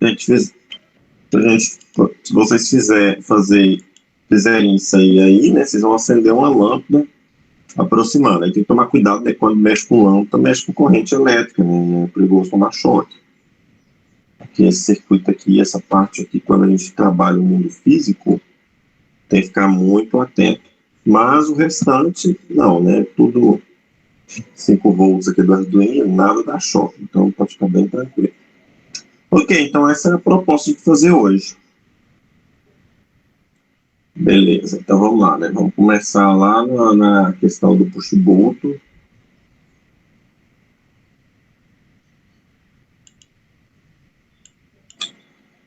Então, se vocês fizerem isso aí, né, vocês vão acender uma lâmpada aproximando. Aí tem que tomar cuidado, né, quando mexe com lâmpada, mexe com corrente elétrica, né, é perigoso tomar choque. Aqui esse circuito aqui, essa parte aqui, quando a gente trabalha no mundo físico, tem que ficar muito atento. Mas o restante, não, né, tudo 5 volts aqui do Arduino, nada dá choque, então pode ficar bem tranquilo. Ok, então essa é a proposta de fazer hoje. Beleza, então vamos lá, né? Vamos começar lá na questão do push-button.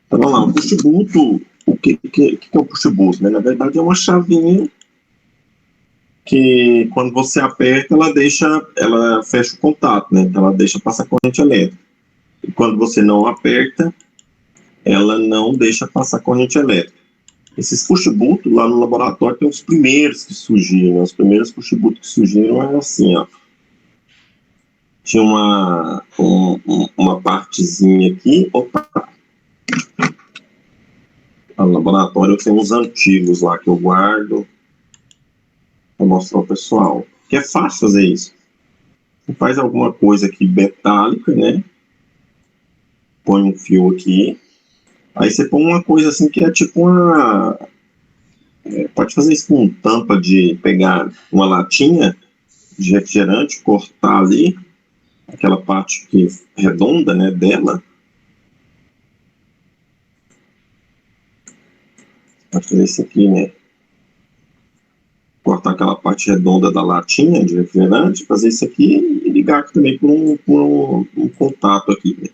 Então vamos lá, o push-button, o que é o push-button? Né? Na verdade é uma chavinha que quando você aperta, ela fecha o contato, né? Então ela deixa passar corrente elétrica. E quando você não aperta, ela não deixa passar corrente elétrica. Esses push-button lá no laboratório tem os primeiros que surgiram. Os primeiros push-button que surgiram eram assim, ó. Tinha uma partezinha aqui. Opa! No laboratório tem uns antigos lá que eu guardo para mostrar ao pessoal. Que é fácil fazer isso. Você faz alguma coisa aqui metálica, né? Põe um fio aqui. Aí você põe uma coisa assim que é tipo uma... pode fazer isso com tampa de pegar uma latinha de refrigerante, cortar ali aquela parte que redonda, né, dela. Pode fazer isso aqui, né? Cortar aquela parte redonda da latinha de refrigerante, fazer isso aqui e ligar aqui também por um contato aqui, né?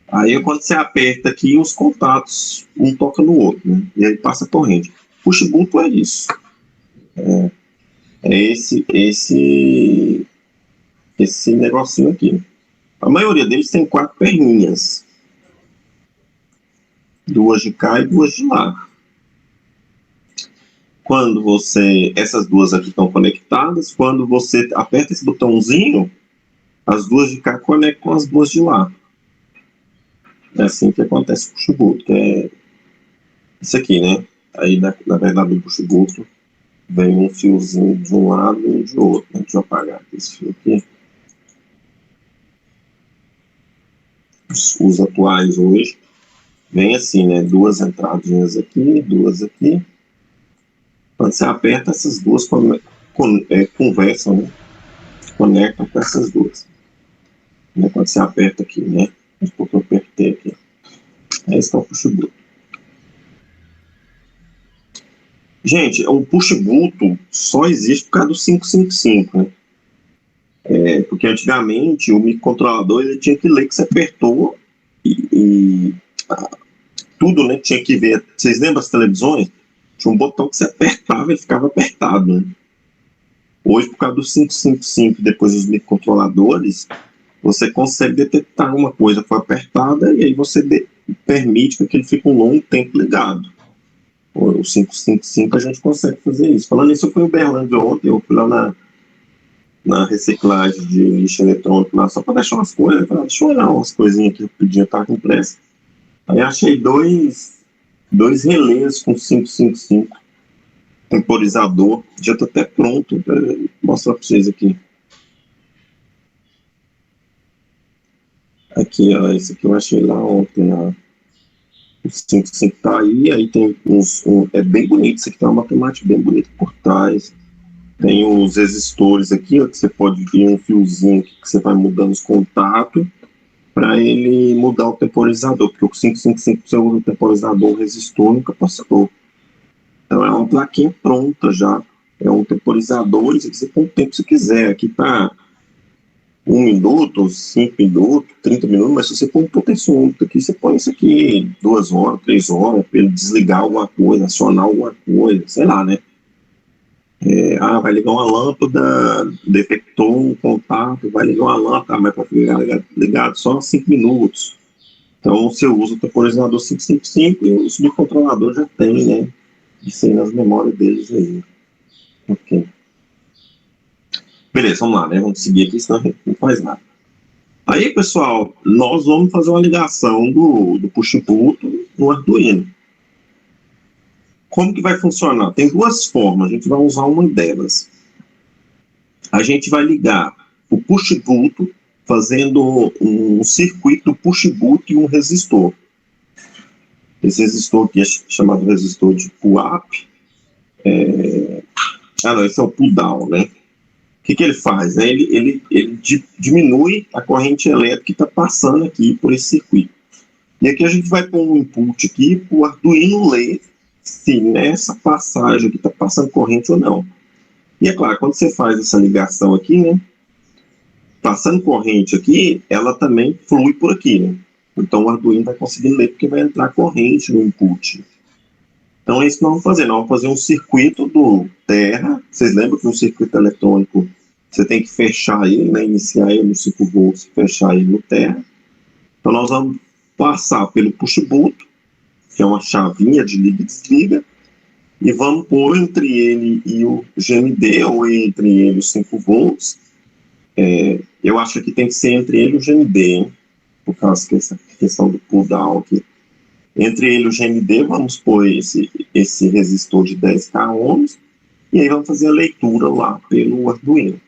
Aí quando você aperta aqui, os contatos, um toca no outro, né? E aí passa a corrente. Push-button é isso. É esse negocinho aqui. A maioria deles tem 4 perninhas. 2 de cá e 2 de lá. Essas duas aqui estão conectadas, quando você aperta esse botãozinho, as 2 de cá conectam as 2 de lá. É assim que acontece com o push-button, que é isso aqui, né? Aí, na verdade, o push-button vem um fiozinho de um lado e um de outro, né? Deixa eu apagar esse fio aqui. Os atuais hoje vem assim, né? 2 entradinhas aqui, 2 aqui. Quando você aperta, essas duas conversam, né? Conectam com essas duas. Quando você aperta aqui, né? Porque eu apertei aqui. É esse que é o push-button. Gente, o push-button só existe por causa do 555, né? Porque antigamente o microcontrolador ele tinha que ler que você apertou e tudo, né? Tinha que ver. Vocês lembram das televisões? Tinha um botão que você apertava e ficava apertado, né? Hoje, por causa do 555, depois dos microcontroladores, você consegue detectar uma coisa que foi apertada e aí você permite que ele fique um longo tempo ligado. O 555 a gente consegue fazer isso. Falando nisso, eu fui em Uberlândia ontem, eu fui lá na reciclagem de lixo eletrônico lá, só para deixar umas coisas, deixa eu olhar umas coisinhas que eu podia estar com pressa. Aí achei dois relés com 555, temporizador, já está até pronto para mostrar para vocês aqui. Aqui, ó, esse aqui eu achei lá ontem, ó. O 555 tá aí tem é bem bonito, isso aqui tem uma matemática bem bonita por trás. Tem os resistores aqui, ó, que você pode vir um fiozinho que você vai mudando os contatos para ele mudar o temporizador, porque o 555 você usa o temporizador, o resistor no capacitor. Então é uma plaquinha pronta já, é um temporizador, e você põe o tempo que você quiser, aqui tá 1 minuto, 5 minutos, 30 minutos, mas se você põe um potenciômetro aqui, você põe isso aqui 2 horas, 3 horas, para ele desligar alguma coisa, acionar alguma coisa, sei lá, né? Vai ligar uma lâmpada, detectou um contato, vai ligar uma lâmpada, mas para ficar ligado só 5 minutos. Então você usa o temporizador 555 e o subcontrolador já tem, né? Isso aí nas memórias deles aí. Ok. Beleza, vamos lá, né? Vamos seguir aqui, senão a gente não faz nada. Aí, pessoal, nós vamos fazer uma ligação do push-button no Arduino. Como que vai funcionar? Tem duas formas, a gente vai usar uma delas. A gente vai ligar o push-button fazendo um circuito do push-button e um resistor. Esse resistor aqui é chamado resistor de pull-up. Não, esse é o pull-down, né? O que ele faz? Né? Ele diminui a corrente elétrica que está passando aqui por esse circuito. E aqui a gente vai pôr um input aqui para o Arduino ler se nessa passagem aqui está passando corrente ou não. E é claro, quando você faz essa ligação aqui, né? Passando corrente aqui, ela também flui por aqui, né? Então o Arduino vai conseguir ler porque vai entrar corrente no input. Então é isso que nós vamos fazer. Nós vamos fazer um circuito do terra. Vocês lembram que um circuito eletrônico você tem que fechar ele, né? Iniciar ele no 5 volts, fechar ele no terra. Então nós vamos passar pelo push-button, que é uma chavinha de liga e desliga, e vamos pôr entre ele e o GND, ou entre ele os 5 volts. Eu acho que tem que ser entre ele e o GND, hein? Por causa dessa questão do pull-down aqui. Entre ele e o GND, vamos pôr esse resistor de 10K ohms, e aí vamos fazer a leitura lá pelo Arduino.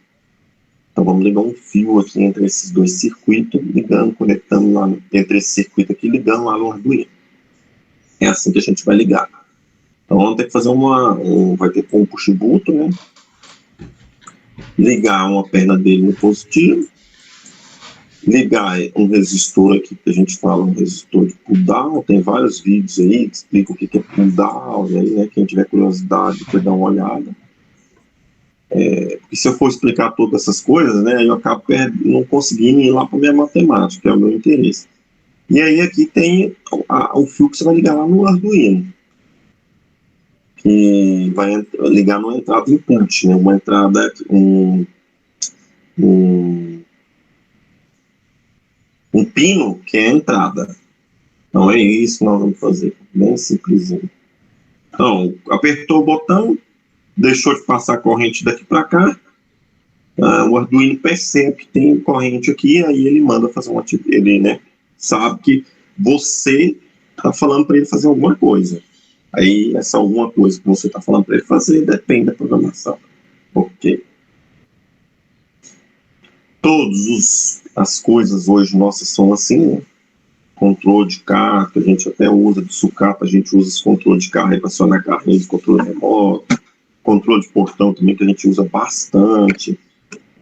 Então vamos ligar um fio aqui entre esses dois circuitos, ligando, conectando lá entre esse circuito aqui, ligando lá no Arduino. É assim que a gente vai ligar. Então vamos ter que fazer vai ter que pôr um push-button, né? Ligar uma perna dele no positivo, ligar um resistor aqui que a gente fala, um resistor de pull-down. Tem vários vídeos aí que explicam o que é pull-down, e aí, né, quem tiver curiosidade pode dar uma olhada. Porque se eu for explicar todas essas coisas, né, eu acabo não conseguindo ir lá para a minha matemática, que é o meu interesse. E aí aqui tem o fio que você vai ligar lá no Arduino, que vai ligar numa entrada input, né, uma entrada, um pino que é a entrada. Então é isso que nós vamos fazer, bem simplesinho. Então, apertou o botão, deixou de passar a corrente daqui para cá, o Arduino percebe que tem corrente aqui, aí ele manda fazer uma atividade, ele, né, sabe que você está falando para ele fazer alguma coisa. Aí essa alguma coisa que você está falando para ele fazer depende da programação. Ok. Todas as coisas hoje nossas são assim, né? Controle de carro, que a gente até usa, de sucata, a gente usa esse controle de carro aí para acionar carrinho de controle remoto, controle de portão também, que a gente usa bastante.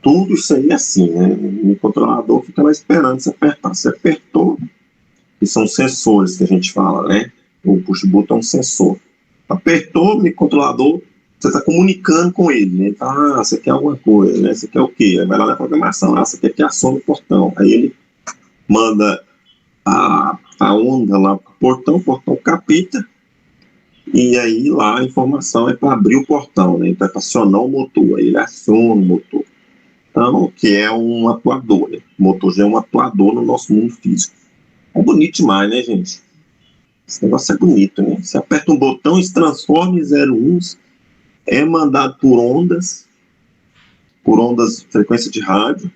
Tudo isso aí é assim, né? O controlador fica lá esperando você apertar. Você apertou, que são sensores que a gente fala, né? O push-button é um sensor. Apertou o controlador, você está comunicando com ele, né? Você quer alguma coisa, né? Você quer o quê? Aí vai lá na programação, você quer que acione o portão. Aí ele manda a onda lá pro portão, o portão capita, e aí lá a informação é para abrir o portão, né? Então é para acionar o motor, aí ele aciona o motor. Então, que é um atuador, né? O motor já é um atuador no nosso mundo físico. É bonito demais, né, gente? Esse negócio é bonito, né? Você aperta um botão e se transforma em 01s, é mandado por ondas de frequência de rádio.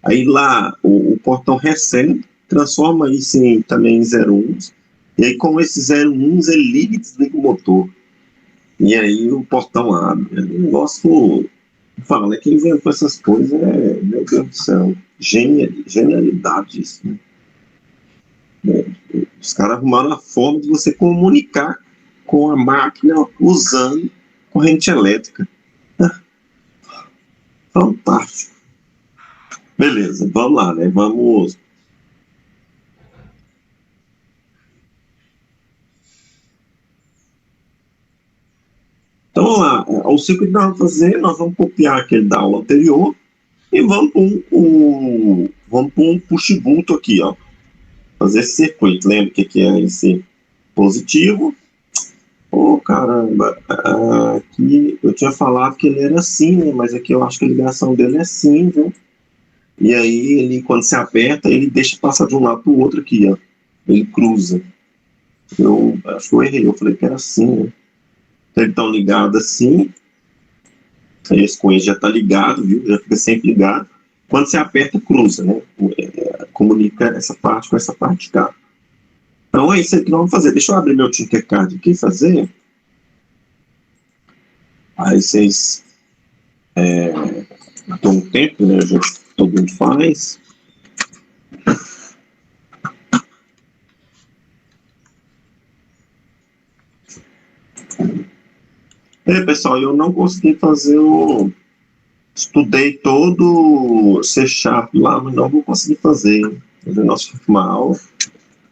Aí lá o portão recebe, transforma isso também em 01s, e aí com esses 01s ele liga e desliga o motor. E aí o portão abre. É um negócio. Fala, né? Quem inventou essas coisas meu Deus do céu, genialidade isso, né? Os caras arrumaram a forma de você comunicar com a máquina usando corrente elétrica. Fantástico. Beleza, vamos lá, né? Vamos. Então vamos lá, o circuito que nós vamos fazer, nós vamos copiar aquele da aula anterior e vamos para um push-button aqui, ó. Fazer esse circuito. Lembra o que é esse positivo? Caramba, aqui eu tinha falado que ele era assim, né? Mas aqui eu acho que a ligação dele é assim, viu? E aí ele, quando se aperta, ele deixa passar de um lado para o outro aqui, ó. Ele cruza. Eu acho que eu errei, eu falei que era assim, né? Então eles estão ligados assim. Esse com ele já está ligado, viu? Já fica sempre ligado. Quando você aperta, cruza, né? Comunica essa parte com essa parte de cá. Então é isso aí que nós vamos fazer. Deixa eu abrir meu Tinkercad aqui e fazer. Aí vocês dão um tempo, né? Todo mundo faz. Pessoal, eu não consegui fazer o... Estudei todo C# lá, mas não vou conseguir fazer nossa última aula.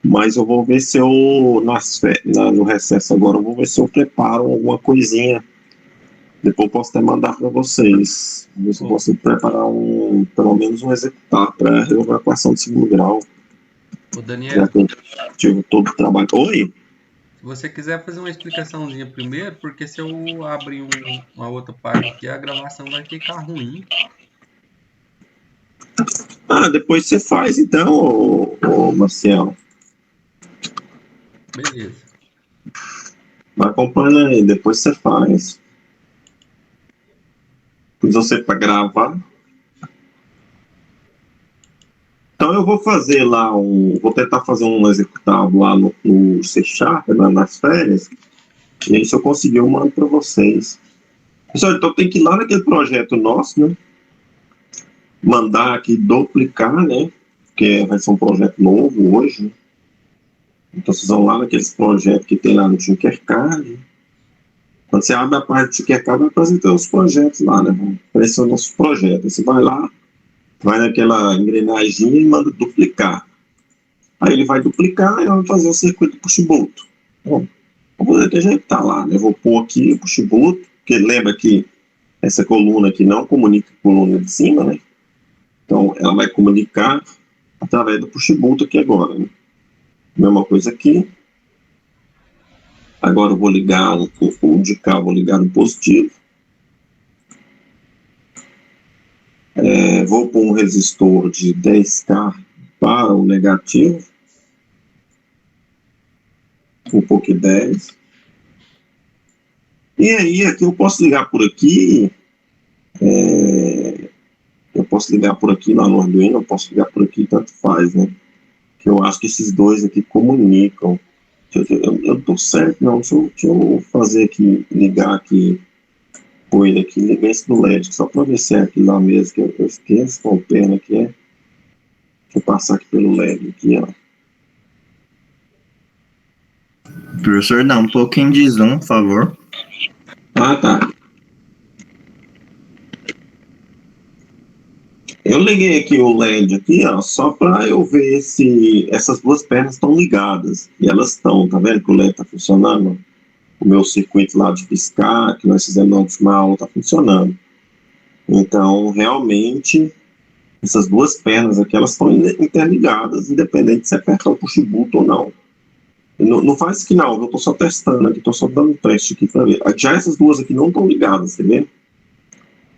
Mas eu vou ver se eu, no recesso agora, eu vou ver se eu preparo alguma coisinha. Depois eu posso até mandar para vocês. Ver se eu consigo preparar pelo menos um executar para evacuação de segundo grau. Ô, Daniel. Já que eu tive todo o trabalho. Oi? Se você quiser fazer uma explicaçãozinha primeiro, porque se eu abrir uma outra página aqui, a gravação vai ficar ruim. Depois você faz então, ô Marcelo. Beleza. Vai acompanhando aí, depois você faz. Pus você para gravar. Então eu vou fazer lá vou tentar fazer um executado lá no C#, nas férias, e aí se eu conseguir eu mando para vocês. Pessoal, então tem que ir lá naquele projeto nosso, né? Mandar aqui, duplicar, né? Porque vai ser um projeto novo hoje, né? Então vocês vão lá naqueles projetos que tem lá no Tinkercad. Quando você abre a parte do Tinkercad, vai apresentar os projetos lá, né? Vão aparecer os nossos projetos. Você vai lá, vai naquela engrenagem e manda duplicar. Aí ele vai duplicar e vai fazer o circuito push-boot. Bom, vou ver que a gente está lá, né? Vou pôr aqui o push-boot, porque lembra que essa coluna aqui não comunica com a coluna de cima, né? Então ela vai comunicar através do push-boot aqui agora, né? Mesma coisa aqui. Agora eu vou ligar o de cá, vou ligar no positivo. Vou pôr um resistor de 10K para o negativo. Vou pôr aqui 10. E aí, aqui eu posso ligar por aqui. Eu posso ligar por aqui lá no Arduino, eu posso ligar por aqui, tanto faz, né? Que eu acho que esses dois aqui comunicam. Eu tô certo, não. Deixa eu fazer aqui, ligar aqui, pôr ele aqui, ligar esse do LED, só para ver se é aqui lá mesmo, que eu esqueço qual perna que é. Deixa eu passar aqui pelo LED aqui, ó. Professor, dá um pouquinho de zoom, por favor. Tá. Eu liguei aqui o LED aqui, ó, só para eu ver se essas duas pernas estão ligadas. E elas estão, tá vendo que o LED está funcionando? O meu circuito lá de piscar, que nós fizemos na última aula, está funcionando. Então, realmente, essas duas pernas aqui, elas estão interligadas, independente de se apertar o push-boot ou não. Não faz isso aqui não, eu estou só testando aqui, estou só dando um teste aqui para ver. Já essas duas aqui não estão ligadas, tá vendo?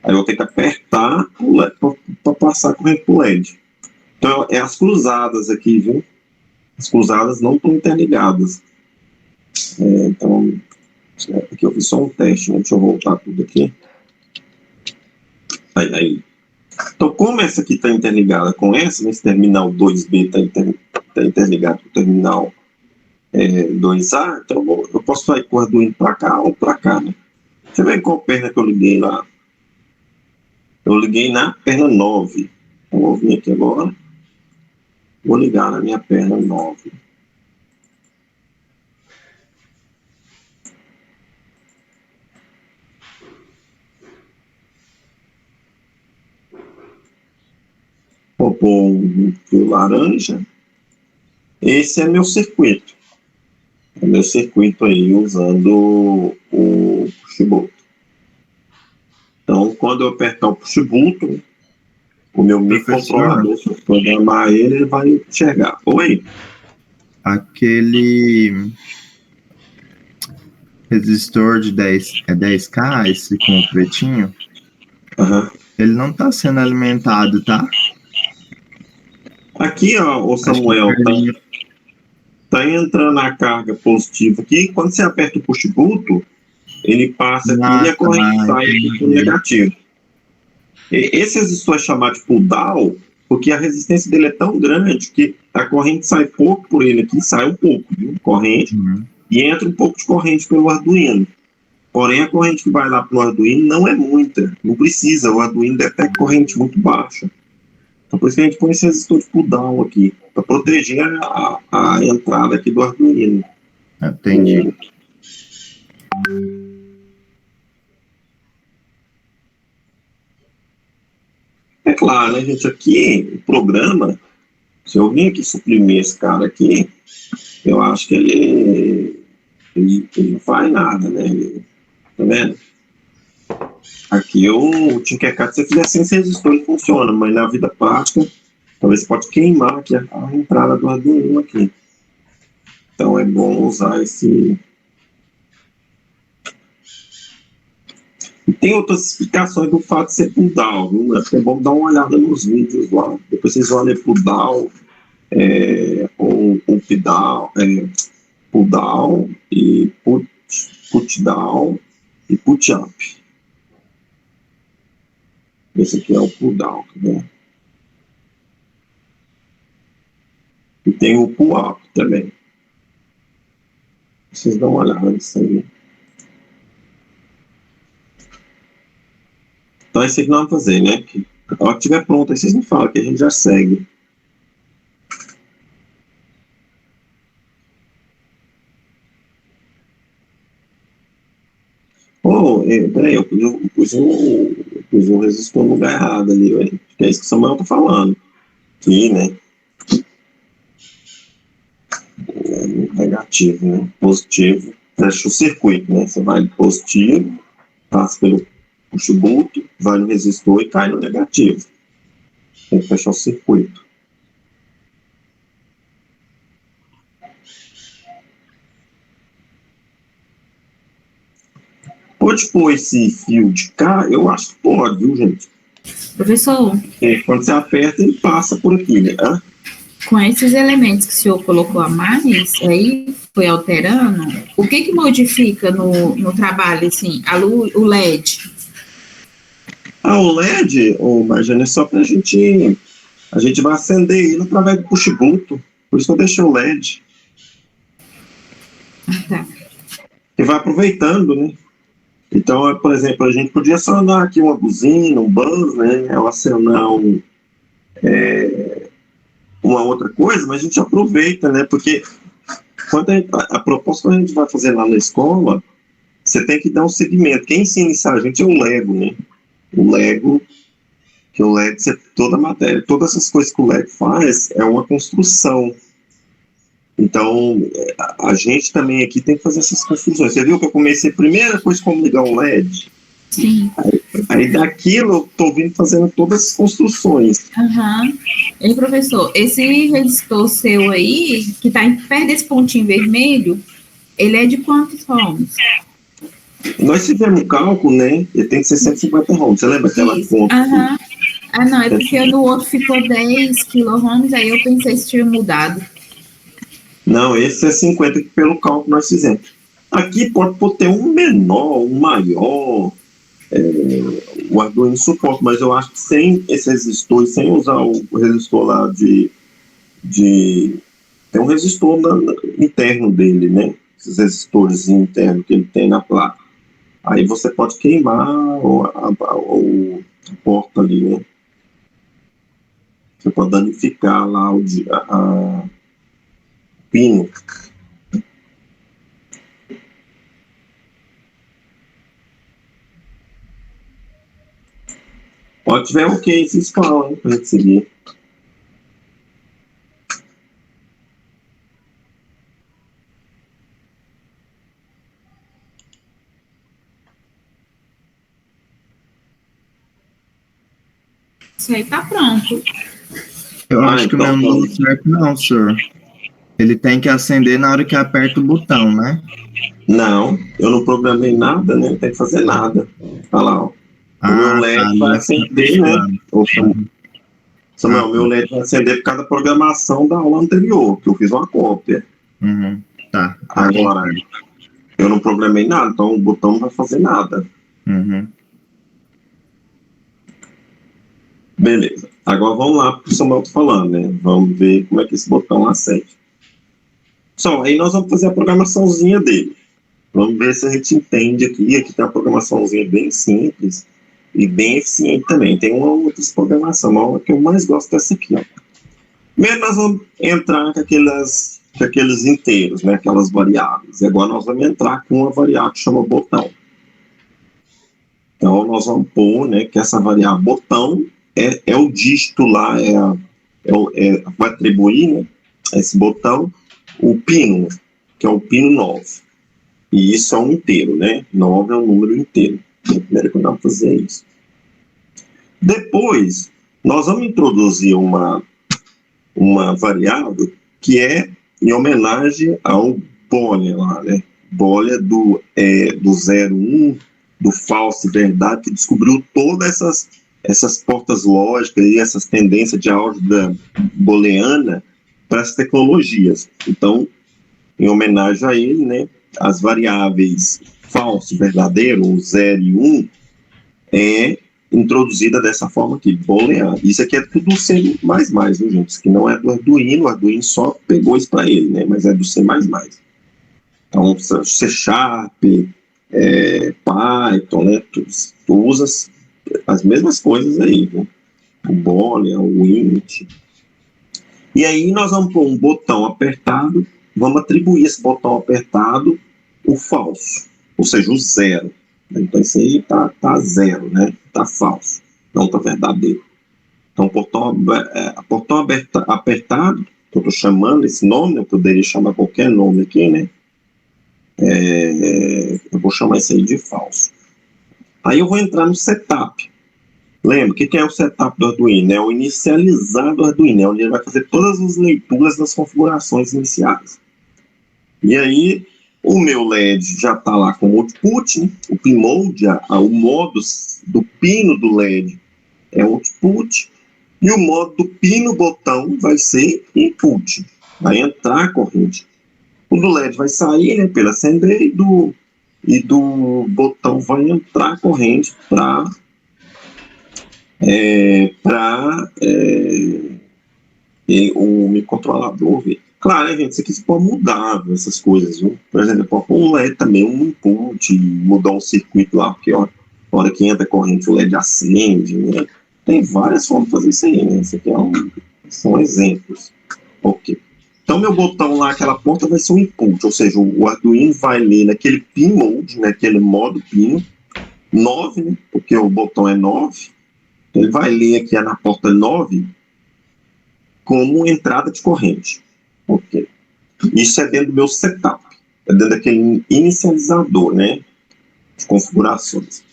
Aí eu vou ter que apertar para passar corrente pro LED. Então, é as cruzadas aqui, viu? As cruzadas não estão interligadas. Então, aqui eu fiz só um teste, né? Deixa eu voltar tudo aqui. Aí. Então, como essa aqui está interligada com essa, esse terminal 2B está interligado com o terminal 2A, então eu posso sair com o Arduino para cá ou para cá, né? Deixa eu ver qual perna que eu liguei lá. Eu liguei na perna 9. Então, vou vir aqui agora. Vou ligar na minha perna 9. Vou pôr um fio laranja. Esse é meu circuito. É meu circuito aí usando o push-boot. Então, quando eu apertar o push-boot, o meu microcontrolador, se eu programar ele vai enxergar. Oi? Aquele resistor de 10K, esse com o pretinho, ele não está sendo alimentado, tá? Aqui, ó, o Samuel, tá entrando a carga positiva aqui. Quando você aperta o push-boot, ele passa aqui e a corrente sai aqui pro negativo. Esse resistor é chamado de pull down porque a resistência dele é tão grande que a corrente sai pouco por ele aqui, sai um pouco, viu? Corrente, e entra um pouco de corrente pelo Arduino. Porém, a corrente que vai lá para o Arduino não é muita, não precisa, o Arduino detecta corrente muito baixa. Então, por isso que a gente põe esse resistor de pull down aqui, para proteger a entrada aqui do Arduino. Entendi. É claro, né, gente? Aqui, o programa, se eu vim aqui suprimir esse cara aqui, eu acho que ele não faz nada, né? Tá vendo? Aqui o Tinkercad, se você fizer sem esse resistor, ele funciona, mas na vida prática, talvez você pode queimar aqui a entrada do Arduino aqui. Então é bom usar esse... E tem outras explicações do fato de ser pull down, viu? É bom dar uma olhada nos vídeos lá. Depois vocês olham pull down, ou up down, pull down e put down e put up. Esse aqui é o pull down, tá vendo? E tem o pull up também. Vocês dão uma olhada nisso aí. Então é isso que nós vamos fazer, né? A hora que estiver pronto, aí vocês me falam que a gente já segue. Peraí, eu pus um resistor no lugar errado ali, velho. Que é isso que o Samuel tá falando. Aqui, né? Negativo, né? Positivo. Fecha o circuito, né? Você vai no positivo, passa pelo push-boot, vai no resistor e cai no negativo. Tem que fechar o circuito. Pode pôr esse fio de cá? Eu acho que pode, viu, gente? Professor, Quando você aperta, ele passa por aqui, né? com esses elementos que o senhor colocou a mais, aí foi alterando, o que modifica no trabalho, assim, o LED? O LED, Marjane, é só pra gente... A gente vai acender ele através do push-boot. Por isso que eu deixei o LED. Tá. E vai aproveitando, né? Então, por exemplo, a gente podia acionar aqui uma buzina, um buzz, né? Ou acionar uma outra coisa, mas a gente aproveita, né? Porque quando a proposta que a gente vai fazer lá na escola, você tem que dar um segmento. Quem ensina isso a gente é o Lego, né? O Lego, que o Lego, toda a matéria, todas essas coisas que o Lego faz é uma construção. Então, a gente também aqui tem que fazer essas construções. Você viu que eu comecei a primeira coisa como ligar um LED? Sim. Aí daquilo eu estou vindo fazendo todas as construções. E professor, esse resistor seu aí, que está perto desse pontinho vermelho, ele é de quantos ohms? Nós fizemos um cálculo, né? Ele tem que ser 150 ohms. Você lembra aquela conta? Não, é porque no outro ficou 10 kOhms, aí eu pensei se tinha mudado. Não, esse é 50 pelo cálculo que nós fizemos. Aqui pode ter um menor, um maior, o Arduino suporta, mas eu acho que sem esse resistor, sem usar o resistor lá tem um resistor interno dele, né? Esses resistores internos que ele tem na placa. Aí você pode queimar a porta ali, né? Você pode danificar lá a pino. Pode tiver ok, vocês falam, hein, pra gente seguir. Isso aí tá pronto. Eu acho que o meu não deu certo não, senhor. Ele tem que acender na hora que aperta o botão, né? Não, eu não programei nada, né? Não tem que fazer nada. Olha lá, ó. O meu LED vai acender, né? Samuel, meu LED vai acender por causa da programação da aula anterior, que eu fiz uma cópia. Tá. Agora, eu não programei nada, então o botão não vai fazer nada. Beleza. Agora vamos lá para o Samuel tá falando, né? Vamos ver como é que esse botão acende. Só, aí nós vamos fazer a programaçãozinha dele. Vamos ver se a gente entende aqui. Aqui tem uma programaçãozinha bem simples e bem eficiente também. Tem uma outra programação, mas a que eu mais gosto é essa aqui, ó. Primeiro nós vamos entrar com aqueles inteiros, né? Aquelas variáveis. E agora nós vamos entrar com uma variável que chama botão. Então nós vamos pôr, né, que essa variável botão é o dígito lá, vai atribuir, né, a esse botão o pino, que é o pino 9. E isso é um inteiro, né? 9 é um número inteiro. Então, primeiro que nós vamos fazer isso. Depois, nós vamos introduzir uma variável que é em homenagem ao Boolean lá, né? Boolean do 0, 1, do falso e verdade, que descobriu todas essas portas lógicas e essas tendências de álgebra booleana para as tecnologias. Então, em homenagem a ele, né, as variáveis falso e verdadeiro, 0 e 1, é introduzida dessa forma aqui, booleano. Isso aqui é tudo C++, viu, gente? Isso aqui não é do Arduino, o Arduino só pegou isso para ele, né, mas é do C++. Então, C Sharp, Python, né, tu usa as mesmas coisas aí, viu? O Boolean, o int. E aí nós vamos pôr um botão apertado, vamos atribuir esse botão apertado o falso, ou seja, o 0. Então isso aí tá 0, né? Tá falso, não tá verdadeiro. Então botão apertado, que eu estou chamando esse nome, eu poderia chamar qualquer nome aqui, né? Eu vou chamar isso aí de falso. Aí eu vou entrar no setup. Lembra, o que é o setup do Arduino? É o inicializar do Arduino, é onde ele vai fazer todas as leituras das configurações iniciais. E aí, o meu LED já está lá com o output, né? O pin mode, o modo do pino do LED é output, e o modo do pino botão vai ser input, vai entrar a corrente. O do LED vai sair, né, pelo acender, e do botão vai entrar a corrente para o microcontrolador ver. Claro, gente, isso aqui você pode mudar essas coisas, viu? Por exemplo, pode pôr um LED também, um input, mudar um circuito lá, porque ó, na hora que entra a corrente o LED acende, né? Tem várias formas de fazer isso aí, né? Isso aqui são exemplos. Ok. Então, meu botão lá, aquela porta vai ser um input, ou seja, o Arduino vai ler naquele pin mode, naquele modo pino, 9, né? Porque o botão é 9. Ele vai ler aqui na porta 9 como entrada de corrente. Ok. Isso é dentro do meu setup. É dentro daquele inicializador, né? De configurações.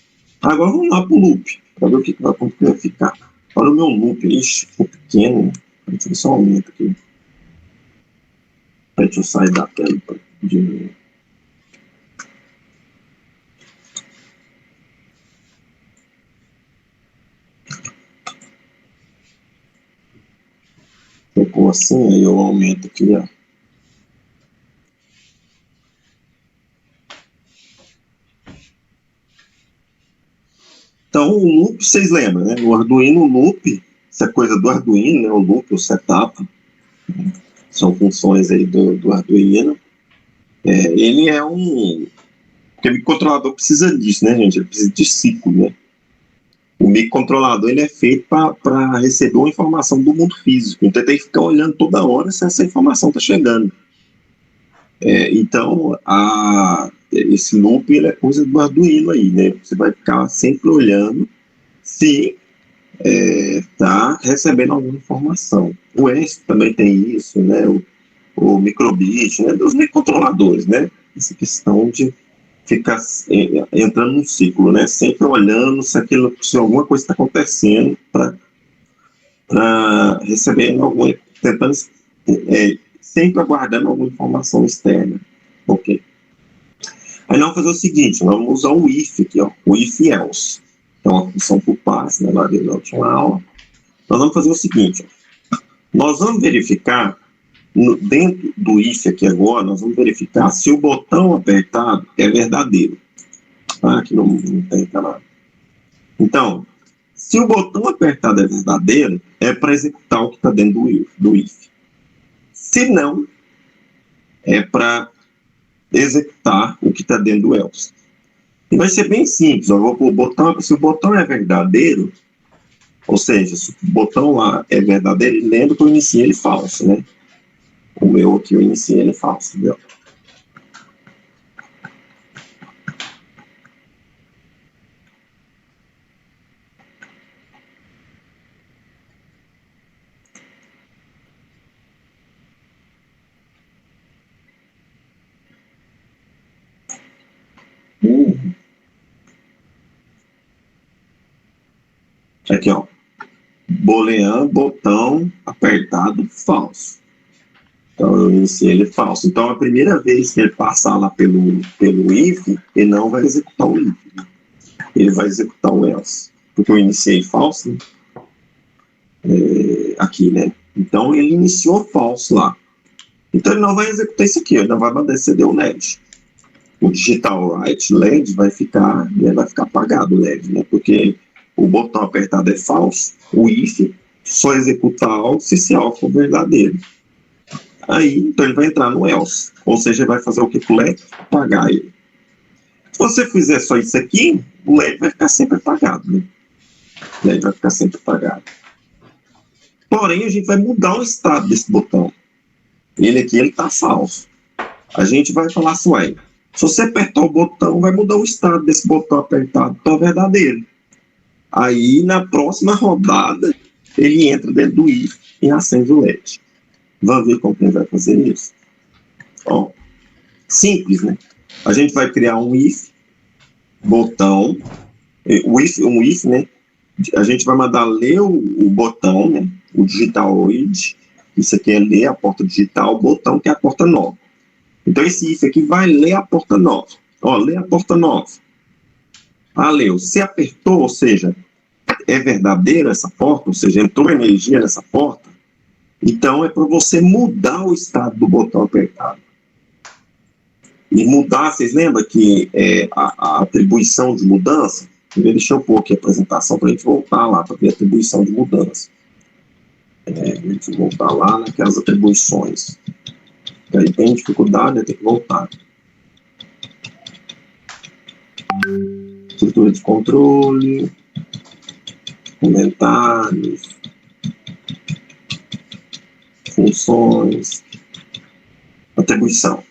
Agora vamos lá para o loop. Para ver o que vai ficar. Olha o meu loop. Ixi, ficou pequeno. Deixa eu ver se eu aumento aqui. Deixa eu sair da tela para diminuir. Ficou assim, aí eu aumento aqui, ó. Então, o loop, vocês lembram, né? No Arduino, o loop, essa coisa do Arduino, né? O loop, o setup, são funções aí do Arduino. Ele é porque o microcontrolador precisa disso, né, gente? Ele precisa de ciclo, né? O microcontrolador ele é feito para receber uma informação do mundo físico. Então, ele tem que ficar olhando toda hora se essa informação está chegando. Então, esse loop ele é coisa do Arduino aí, né? Você vai ficar sempre olhando se está recebendo alguma informação. O ESP também tem isso, né? O microbit, né? Dos microcontroladores, né? Essa questão de ficar entrando num ciclo, né? Sempre olhando se alguma coisa está acontecendo para receber tentando sempre aguardando alguma informação externa. Ok. Aí nós vamos fazer o seguinte, nós vamos usar o if aqui, ó, o if else. É uma função por passe, né, lá da última aula. Nós vamos fazer o seguinte, ó, nós vamos verificar, dentro do if aqui agora, nós vamos verificar se o botão apertado é verdadeiro. Aqui não tem nada. Então, Se o botão apertado é verdadeiro, é para executar o que está dentro do if. Se não, é para executar o que está dentro do else. E vai ser bem simples. Eu vou pôr o botão, se o botão é verdadeiro, ou seja, se o botão lá é verdadeiro, lembra que eu iniciei ele falso, né? O meu aqui eu iniciei ele falso, entendeu? Aqui, ó. Boolean, botão apertado, falso. Então, eu iniciei ele falso. Então, a primeira vez que ele passar lá pelo if, ele não vai executar o if. Né? Ele vai executar o else. Porque eu iniciei falso, né? Aqui, né? Então, ele iniciou falso lá. Então, ele não vai executar isso aqui. Ele não vai mandar cd o LED. O digital write LED vai ficar apagado o LED, né? Porque o botão apertado é falso, o if só executa algo se algo for verdadeiro. Aí, então ele vai entrar no else, ou seja, ele vai fazer o que com o LED? Apagar ele. Se você fizer só isso aqui, o LED vai ficar sempre apagado, né? O LED vai ficar sempre apagado. Porém, a gente vai mudar o estado desse botão. Ele aqui, ele está falso. A gente vai falar assim, ué, se você apertar o botão, vai mudar o estado desse botão apertado para verdadeiro. Aí, na próxima rodada, ele entra dentro do if e acende o LED. Vamos ver como que ele vai fazer isso. Ó, simples, né? A gente vai criar um if, botão, um if, né? A gente vai mandar ler o botão, né? O digital read, isso aqui é ler a porta digital, o botão que é a porta 9. Então, esse if aqui vai ler a porta 9. Ó, lê a porta 9. Ah, leu. Se apertou, ou seja, é verdadeira essa porta, ou seja, entrou energia nessa porta, então é para você mudar o estado do botão apertado. E mudar, vocês lembram que a atribuição de mudança? Deixa eu pôr aqui a apresentação para a gente voltar lá para ver a atribuição de mudança. A gente voltar lá naquelas atribuições. Aí tem dificuldade, tem que voltar. Estrutura de controle, comentários, funções, atribuição.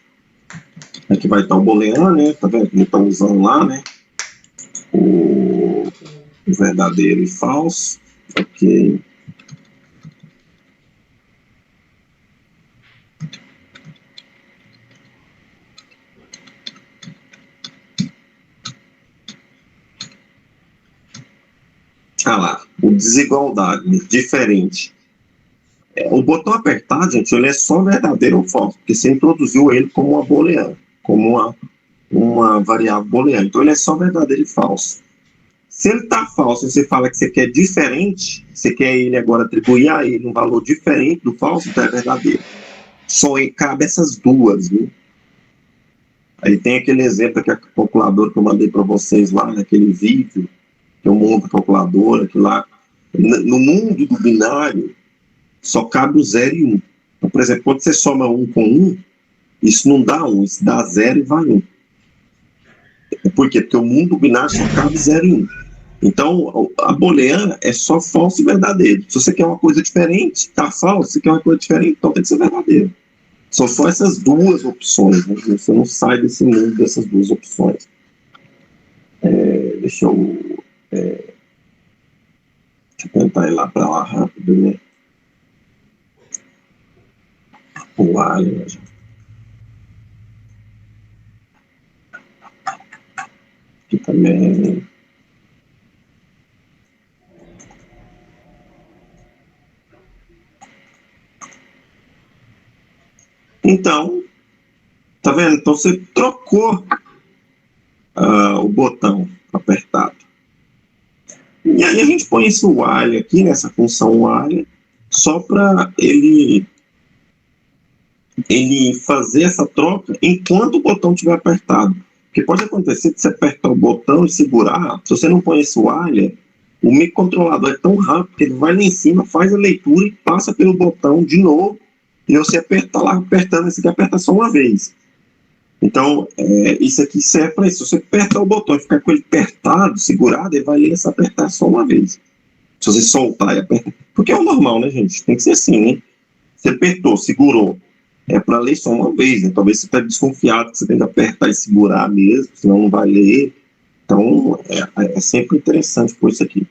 Aqui vai estar o boolean, né? Tá vendo que estão usando lá, né? O verdadeiro e falso. Ok. Ah lá, o desigualdade, diferente. O botão apertado, gente, ele é só verdadeiro ou falso, porque você introduziu ele como uma boolean, como uma variável booleana. Então, ele é só verdadeiro e falso. Se ele está falso, você fala que você quer diferente, você quer ele agora atribuir a ele um valor diferente do falso, então é verdadeiro. Só cabe essas duas, viu? Aí tem aquele exemplo que a calculadora que eu mandei para vocês lá, naquele vídeo, que eu monto a calculadora, que lá, no mundo do binário, só cabe o 0 e 1. Então, por exemplo, quando você soma 1 com 1, isso não dá 1, isso dá 0 e vai 1. Por quê? Porque o mundo binário só cabe 0 e 1. Então, a booleana é só falso e verdadeiro. Se você quer uma coisa diferente, está falso. Se você quer uma coisa diferente, então tem que ser verdadeiro. São só essas duas opções. Né? Você não sai desse mundo dessas duas opções. Deixa eu tentar ir lá para lá rápido, né? O alien, aqui também. Então, tá vendo? Então você trocou o botão apertado. E aí a gente põe esse while aqui, nessa função while, só para ele fazer essa troca enquanto o botão estiver apertado. Porque pode acontecer que você apertar o botão e segurar, se você não põe esse while, o microcontrolador é tão rápido que ele vai lá em cima, faz a leitura e passa pelo botão de novo, e você aperta lá, apertando, esse aqui aperta só uma vez. Então, isso aqui serve para isso. Se você apertar o botão e ficar com ele apertado, segurado, ele vai ler se apertar só uma vez. Se você soltar e apertar, porque é o normal, né, gente? Tem que ser assim, né? Você apertou, segurou, é para ler só uma vez, né? Talvez você esteja desconfiado que você tem que apertar e segurar mesmo, senão não vai ler. Então, é sempre interessante por isso aqui.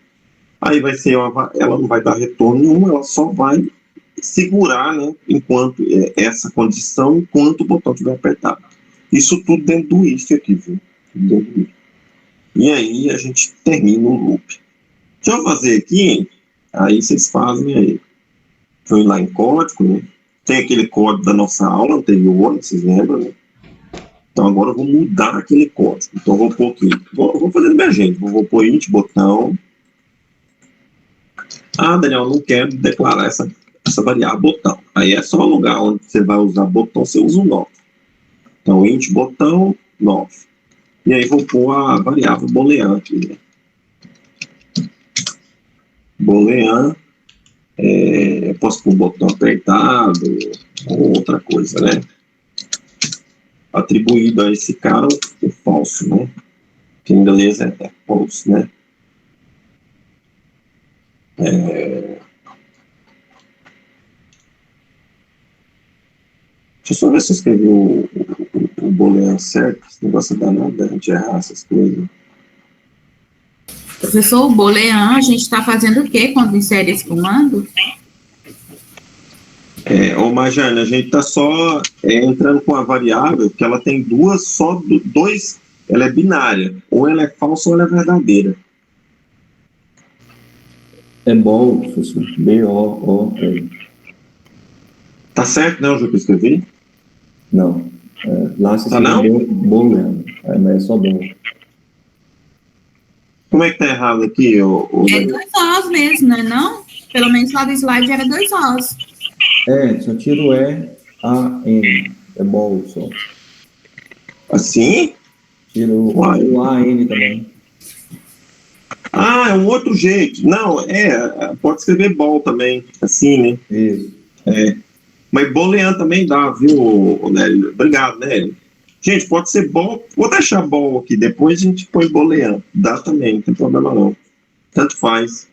Aí vai ser, ela não vai dar retorno nenhum, ela só vai segurar, né, enquanto essa condição, enquanto o botão estiver apertado. Isso tudo dentro do if aqui, viu? E aí a gente termina o loop. Deixa eu fazer aqui, aí vocês fazem aí. Deixa eu ir lá em código, né? Tem aquele código da nossa aula anterior, vocês lembram, né? Então agora eu vou mudar aquele código. Então eu vou pôr aqui, vou fazer do meu jeito, vou pôr int botão. Ah, Daniel, não quero declarar essa variável botão. Aí é só o lugar onde você vai usar botão, você usa o 9. Então int botão 9. E aí vou pôr a variável boolean aqui, né? Boolean, eu posso pôr um botão apertado ou outra coisa, né? Atribuído a esse cara o falso, né? Que em inglês é false, né? Deixa eu só ver se eu escrevi o boolean certo. Esse negócio é danado, a gente errar essas coisas. Professor, o boolean, a gente está fazendo o quê quando insere esse comando? Ô Marjane, a gente está só entrando com a variável que ela tem dois, ela é binária, ou ela é falsa ou ela é verdadeira. É bom, professor. B-O-O-L. Tá certo, né, o que eu escrevi? Não. Lá você não? Bom mesmo. Mas é só bom. Como é que tá errado aqui? É 2 Os mesmo, não é não? Pelo menos lá do slide era 2 Os. Só tira o E-A-N. É bom só. Assim? Tira o A-N também. Ah, é um outro jeito. Não, pode escrever bol também, assim, né? Isso. Mas boolean também dá, viu, Nélio? Obrigado, Nélio. Gente, pode ser bol, vou deixar bol aqui, depois a gente põe boolean. Dá também, não tem problema não. Tanto faz.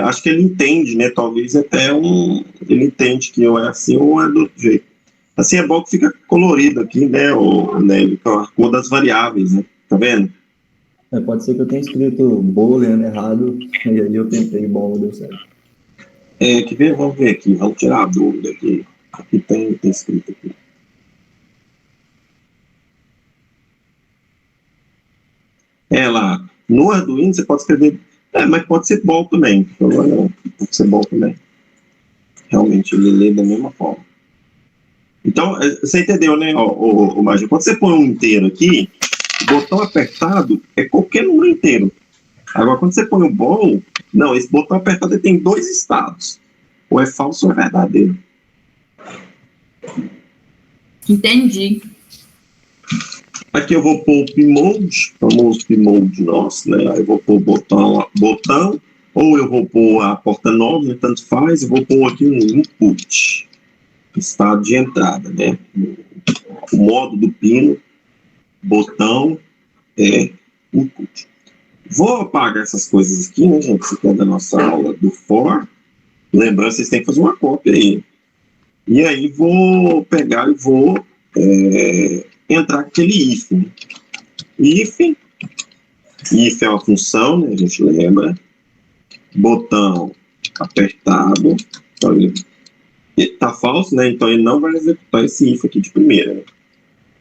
Acho que ele entende, né? Talvez até ele entende que ou é assim ou é do outro jeito. Assim é bom que fica colorido aqui, né, Nélio, com a cor das variáveis, né? Tá vendo? Pode ser que eu tenha escrito boolean errado, e aí eu tentei bom, não deu certo. Vamos ver aqui, vamos tirar a dúvida aqui. Aqui tem escrito aqui. Lá, no Arduino você pode escrever, mas pode ser bom também, pode ser bom também. Realmente, ele lê da mesma forma. Então, você entendeu, né, Magno? Quando você põe um inteiro aqui, o botão apertado é qualquer número inteiro. Agora, quando você põe o bom, não, esse botão apertado ele tem 2 estados. Ou é falso ou é verdadeiro. Entendi. Aqui eu vou pôr o pmode, famoso pmode nosso, né? Aí eu vou pôr o botão, ou eu vou pôr a porta 9, né? Tanto faz, eu vou pôr aqui um input, estado de entrada, né? O modo do pino, botão, input. Vou apagar essas coisas aqui, né, gente? Isso aqui é da nossa aula do for. Lembrando, vocês têm que fazer uma cópia aí. E aí vou pegar e vou entrar com aquele if. Né? If é uma função, né? A gente lembra. Botão apertado. Então ele tá falso, né? Então ele não vai executar esse if aqui de primeira. Né?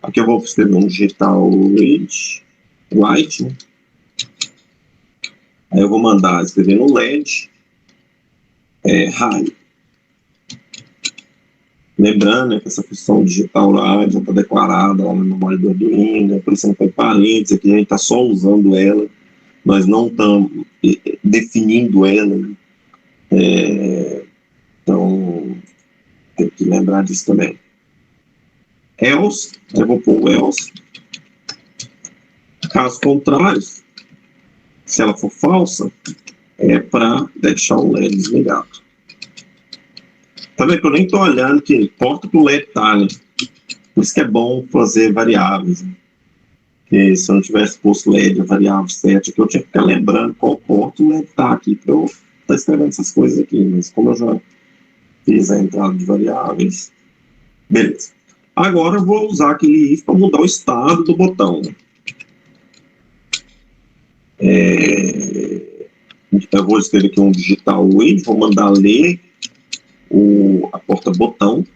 Aqui eu vou escrever um digital write, né? Aí eu vou mandar escrever no LED high. Lembrando, né, que essa função digital lá já está declarada lá na memória do Arduino, por isso não tem parênteses aqui, a gente está só usando ela, nós não estamos definindo ela. Então, tem que lembrar disso também. Else, eu vou pôr o else. Caso contrário, se ela for falsa, é para deixar o LED desligado. Tá vendo que eu nem tô olhando que porta que o LED tá, né? Por isso que é bom fazer variáveis, né? Porque se eu não tivesse posto LED, a variável 7, aqui eu tinha que ficar lembrando qual porta o LED tá aqui para eu estar escrevendo essas coisas aqui. Mas como eu já fiz a entrada de variáveis, beleza. Agora eu vou usar aquele if para mudar o estado do botão. Eu vou escrever aqui um digital read, vou mandar ler a porta-botão.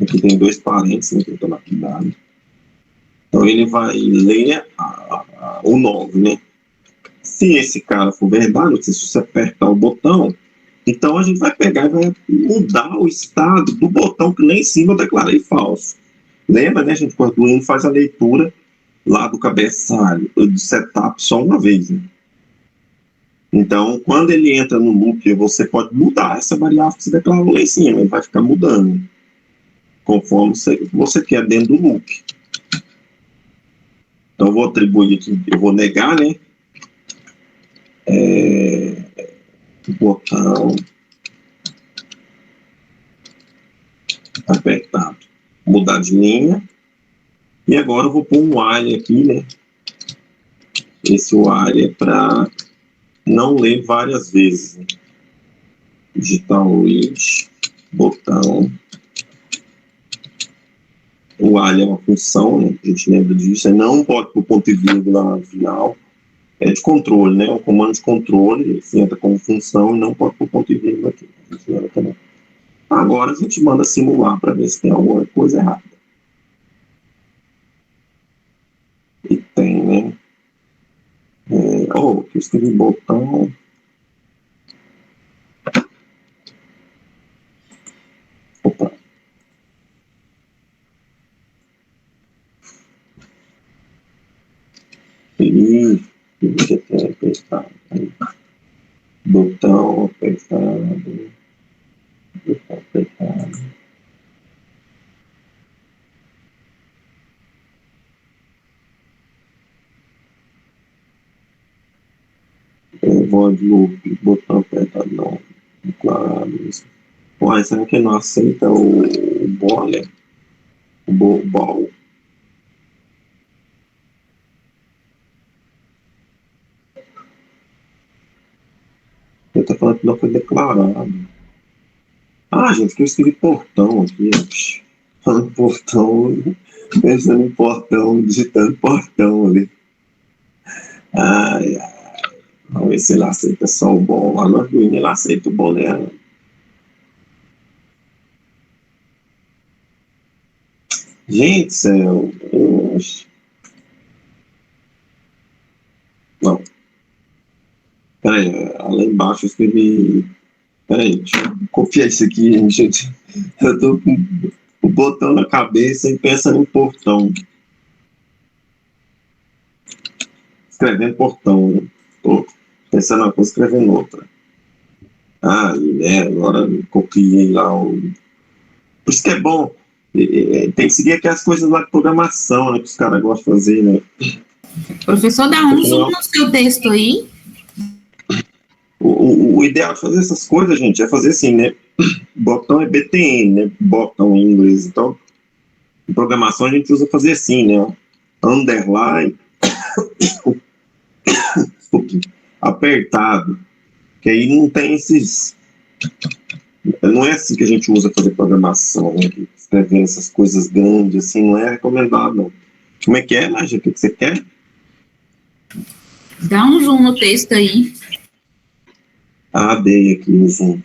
Aqui tem 2 parênteses, né, que eu estou na cuidado. Então ele vai ler o 9, né? Se esse cara for verdade, se você apertar o botão, então a gente vai pegar e vai mudar o estado do botão que lá em cima eu declarei falso. Lembra, né, gente, quando o Arduino faz a leitura lá do cabeçalho, do setup só uma vez, né? Então, quando ele entra no loop, você pode mudar essa variável que você declarou lá em cima, ele vai ficar mudando, conforme você quer dentro do loop. Então, eu vou atribuir aqui, eu vou negar, né? Botão apertado, mudar de linha, e agora eu vou pôr um while aqui, né? Esse while é para não ler várias vezes, né? Digital read, botão. O while é uma função, né? A gente lembra disso, você não pode pôr ponto e vírgula lá no final. É de controle, né? O comando de controle, você entra como função e não pode pôr ponto e vírgula aqui. A gente lembra também. Agora a gente manda simular para ver se tem alguma coisa errada. E tem, né? Aqui eu escrevi botão. Opa. E que tem apertado. Botão apertado. Botão apertado. Void loop, botão apertado não. Declarado isso. Uai, será que não aceita o boiler? O ball? Ele tá falando que não foi declarado. Ah, gente, que eu escrevi portão aqui. Falando portão, pensando em portão, digitando portão ali. Ai, ai. Vamos ver se ele aceita só o bom. Lá no Arduino ele aceita o bom, né? Gente, céu. Não. Peraí, lá embaixo eu escrevi. Peraí, deixa eu copiar isso aqui, gente. Eu tô com o botão na cabeça e pensando em portão. Escrevendo portão, né? Tô pensando uma coisa, escrevendo outra. Ah, né? Agora eu copiei lá o. Por isso que é bom. Tem que seguir aquelas coisas lá de programação, né? Que os caras gostam de fazer, né? Professor, dá um zoom no seu texto aí. O ideal de fazer essas coisas, gente, é fazer assim, né? Botão é BTN, né? Botão em inglês. Então, em programação a gente usa fazer assim, né? Underline, apertado. Que aí não tem esses. Não é assim que a gente usa fazer programação, né? Escrever essas coisas grandes, assim, não é recomendado, não. Como é que é, Nádia? O que você quer? Dá um zoom no texto aí. Ah, dei aqui o zoom.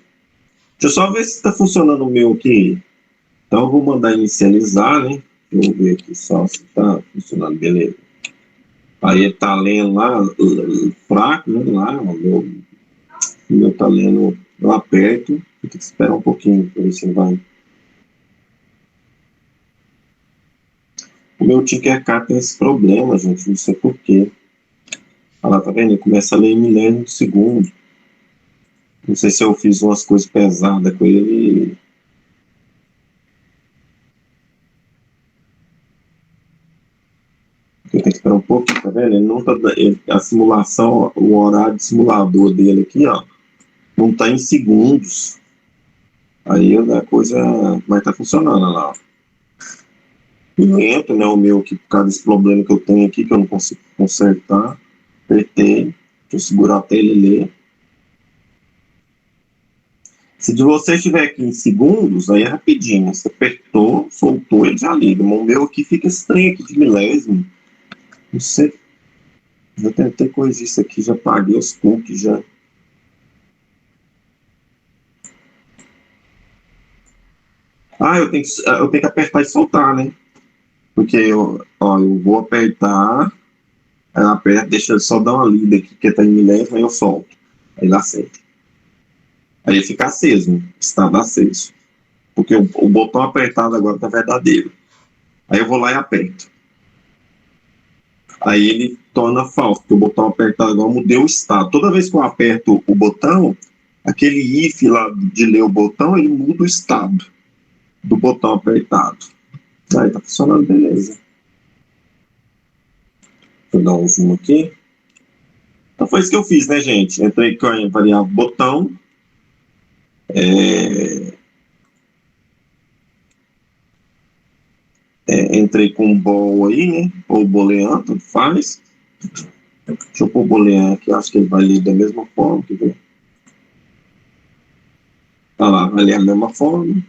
Deixa eu só ver se está funcionando o meu aqui. Então eu vou mandar inicializar, né? Eu vou ver aqui só se está funcionando, beleza. Aí ele está lendo lá, fraco, né? Lá, o meu está lendo lá perto. Vou ter que esperar um pouquinho para ver se ele vai. O meu Tinkercad tem esse problema, gente, não sei porquê. Olha lá, tá vendo? Ele começa a ler em milésimo de segundo. Não sei se eu fiz umas coisas pesadas com ele. Eu tenho que Espera um pouco, tá vendo? Ele não tá, a simulação, o horário de simulador dele aqui, ó, não tá em segundos. Aí a coisa vai estar funcionando lá, ó. E lento, né? O meu aqui, por causa desse problema que eu tenho aqui, que eu não consigo consertar. Apertei. Deixa eu segurar até ele ler. Se de você estiver aqui em segundos, aí é rapidinho. Você apertou, soltou, ele já liga. Mas o meu aqui fica estranho aqui de milésimo. Não sei. Já tentei corrigir isso aqui, já paguei os cookies já. Ah, eu tenho que apertar e soltar, né? Porque eu vou apertar, aí eu aperto, deixa eu só dar uma lida aqui, que tá em milésimo, aí eu solto. Aí ele acende. Aí ele fica aceso, né? Estado aceso. Porque o botão apertado agora tá verdadeiro. Aí eu vou lá e aperto. Aí ele torna falso, porque o botão apertado agora mudei o estado. Toda vez que eu aperto o botão, aquele if lá de ler o botão, ele muda o estado do botão apertado. Aí tá funcionando, beleza. Vou dar um zoom aqui. Então foi isso que eu fiz, né, gente? Entrei com a variável botão. Entrei com um bol aí, né? Ou boolean, tanto faz. Deixa eu pôr o boolean aqui, acho que ele vai ler da mesma forma. Quer ver? Tá lá, vai ler a mesma forma.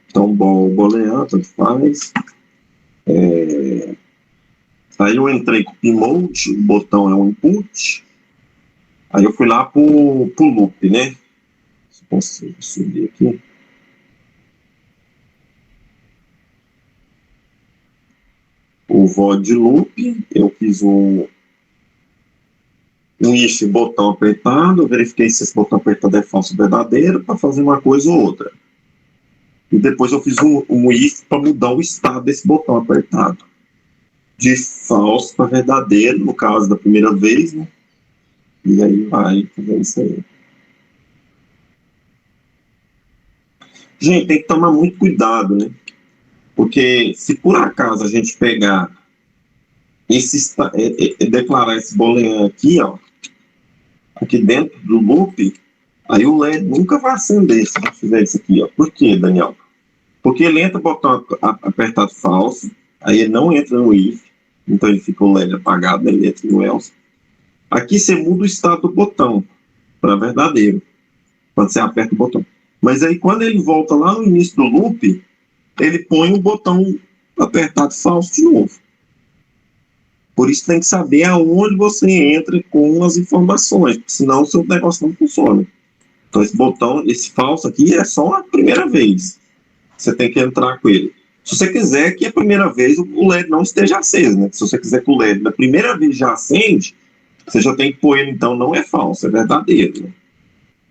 Então, boolean, tanto faz. Aí eu entrei com o Pmode, o botão é um input. Aí eu fui lá pro loop, né? Se eu consigo subir aqui. O void loop, eu fiz um if botão apertado, eu verifiquei se esse botão apertado é falso ou verdadeiro para fazer uma coisa ou outra. E depois eu fiz um if para mudar o estado desse botão apertado. De falso para verdadeiro, no caso da primeira vez, né? E aí vai fazer isso aí. Gente, tem que tomar muito cuidado, né? Porque se por acaso a gente pegar declarar esse boolean aqui, ó, aqui dentro do loop, aí o LED nunca vai acender se a gente fizer isso aqui, ó. Por quê, Daniel? Porque ele entra botão apertado falso, aí ele não entra no if, então ele fica o LED apagado, ele entra no else. Aqui você muda o estado do botão para verdadeiro, quando você aperta o botão. Mas aí quando ele volta lá no início do loop, ele põe o botão apertado falso de novo. Por isso tem que saber aonde você entra com as informações, senão o seu negócio não funciona. Então esse botão, esse falso aqui é só a primeira vez. Você tem que entrar com ele. Se você quiser que a primeira vez o LED não esteja aceso, né? Se você quiser que o LED na primeira vez já acende, você já tem que pôr ele, então, não é falso, é verdadeiro. Né?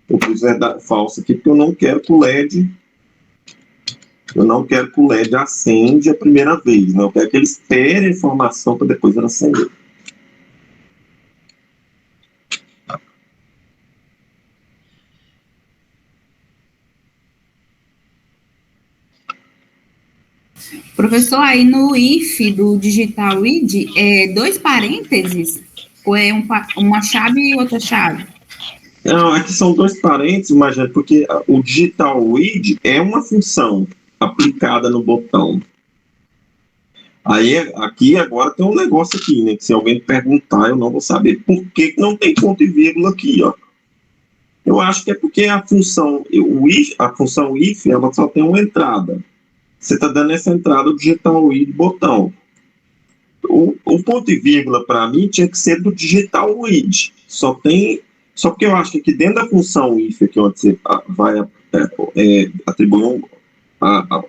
Eu pus falso aqui porque eu não quero que o LED acende a primeira vez. Né? Eu quero que ele espere a informação para depois ele acender. Professor, aí no if do digital id, é 2 parênteses? Ou é uma chave e outra chave? Não, aqui são 2 parênteses, imagina, porque o digital id é uma função aplicada no botão. Aí, aqui agora tem um negócio aqui, né? Que se alguém perguntar, eu não vou saber por que não tem ponto e vírgula aqui, ó. Eu acho que é porque a função if, ela só tem uma entrada. Você está dando essa entrada do digital id botão. O ponto e vírgula, para mim, tinha que ser do digital id. Só porque eu acho que aqui dentro da função if, aqui onde você vai atribuir um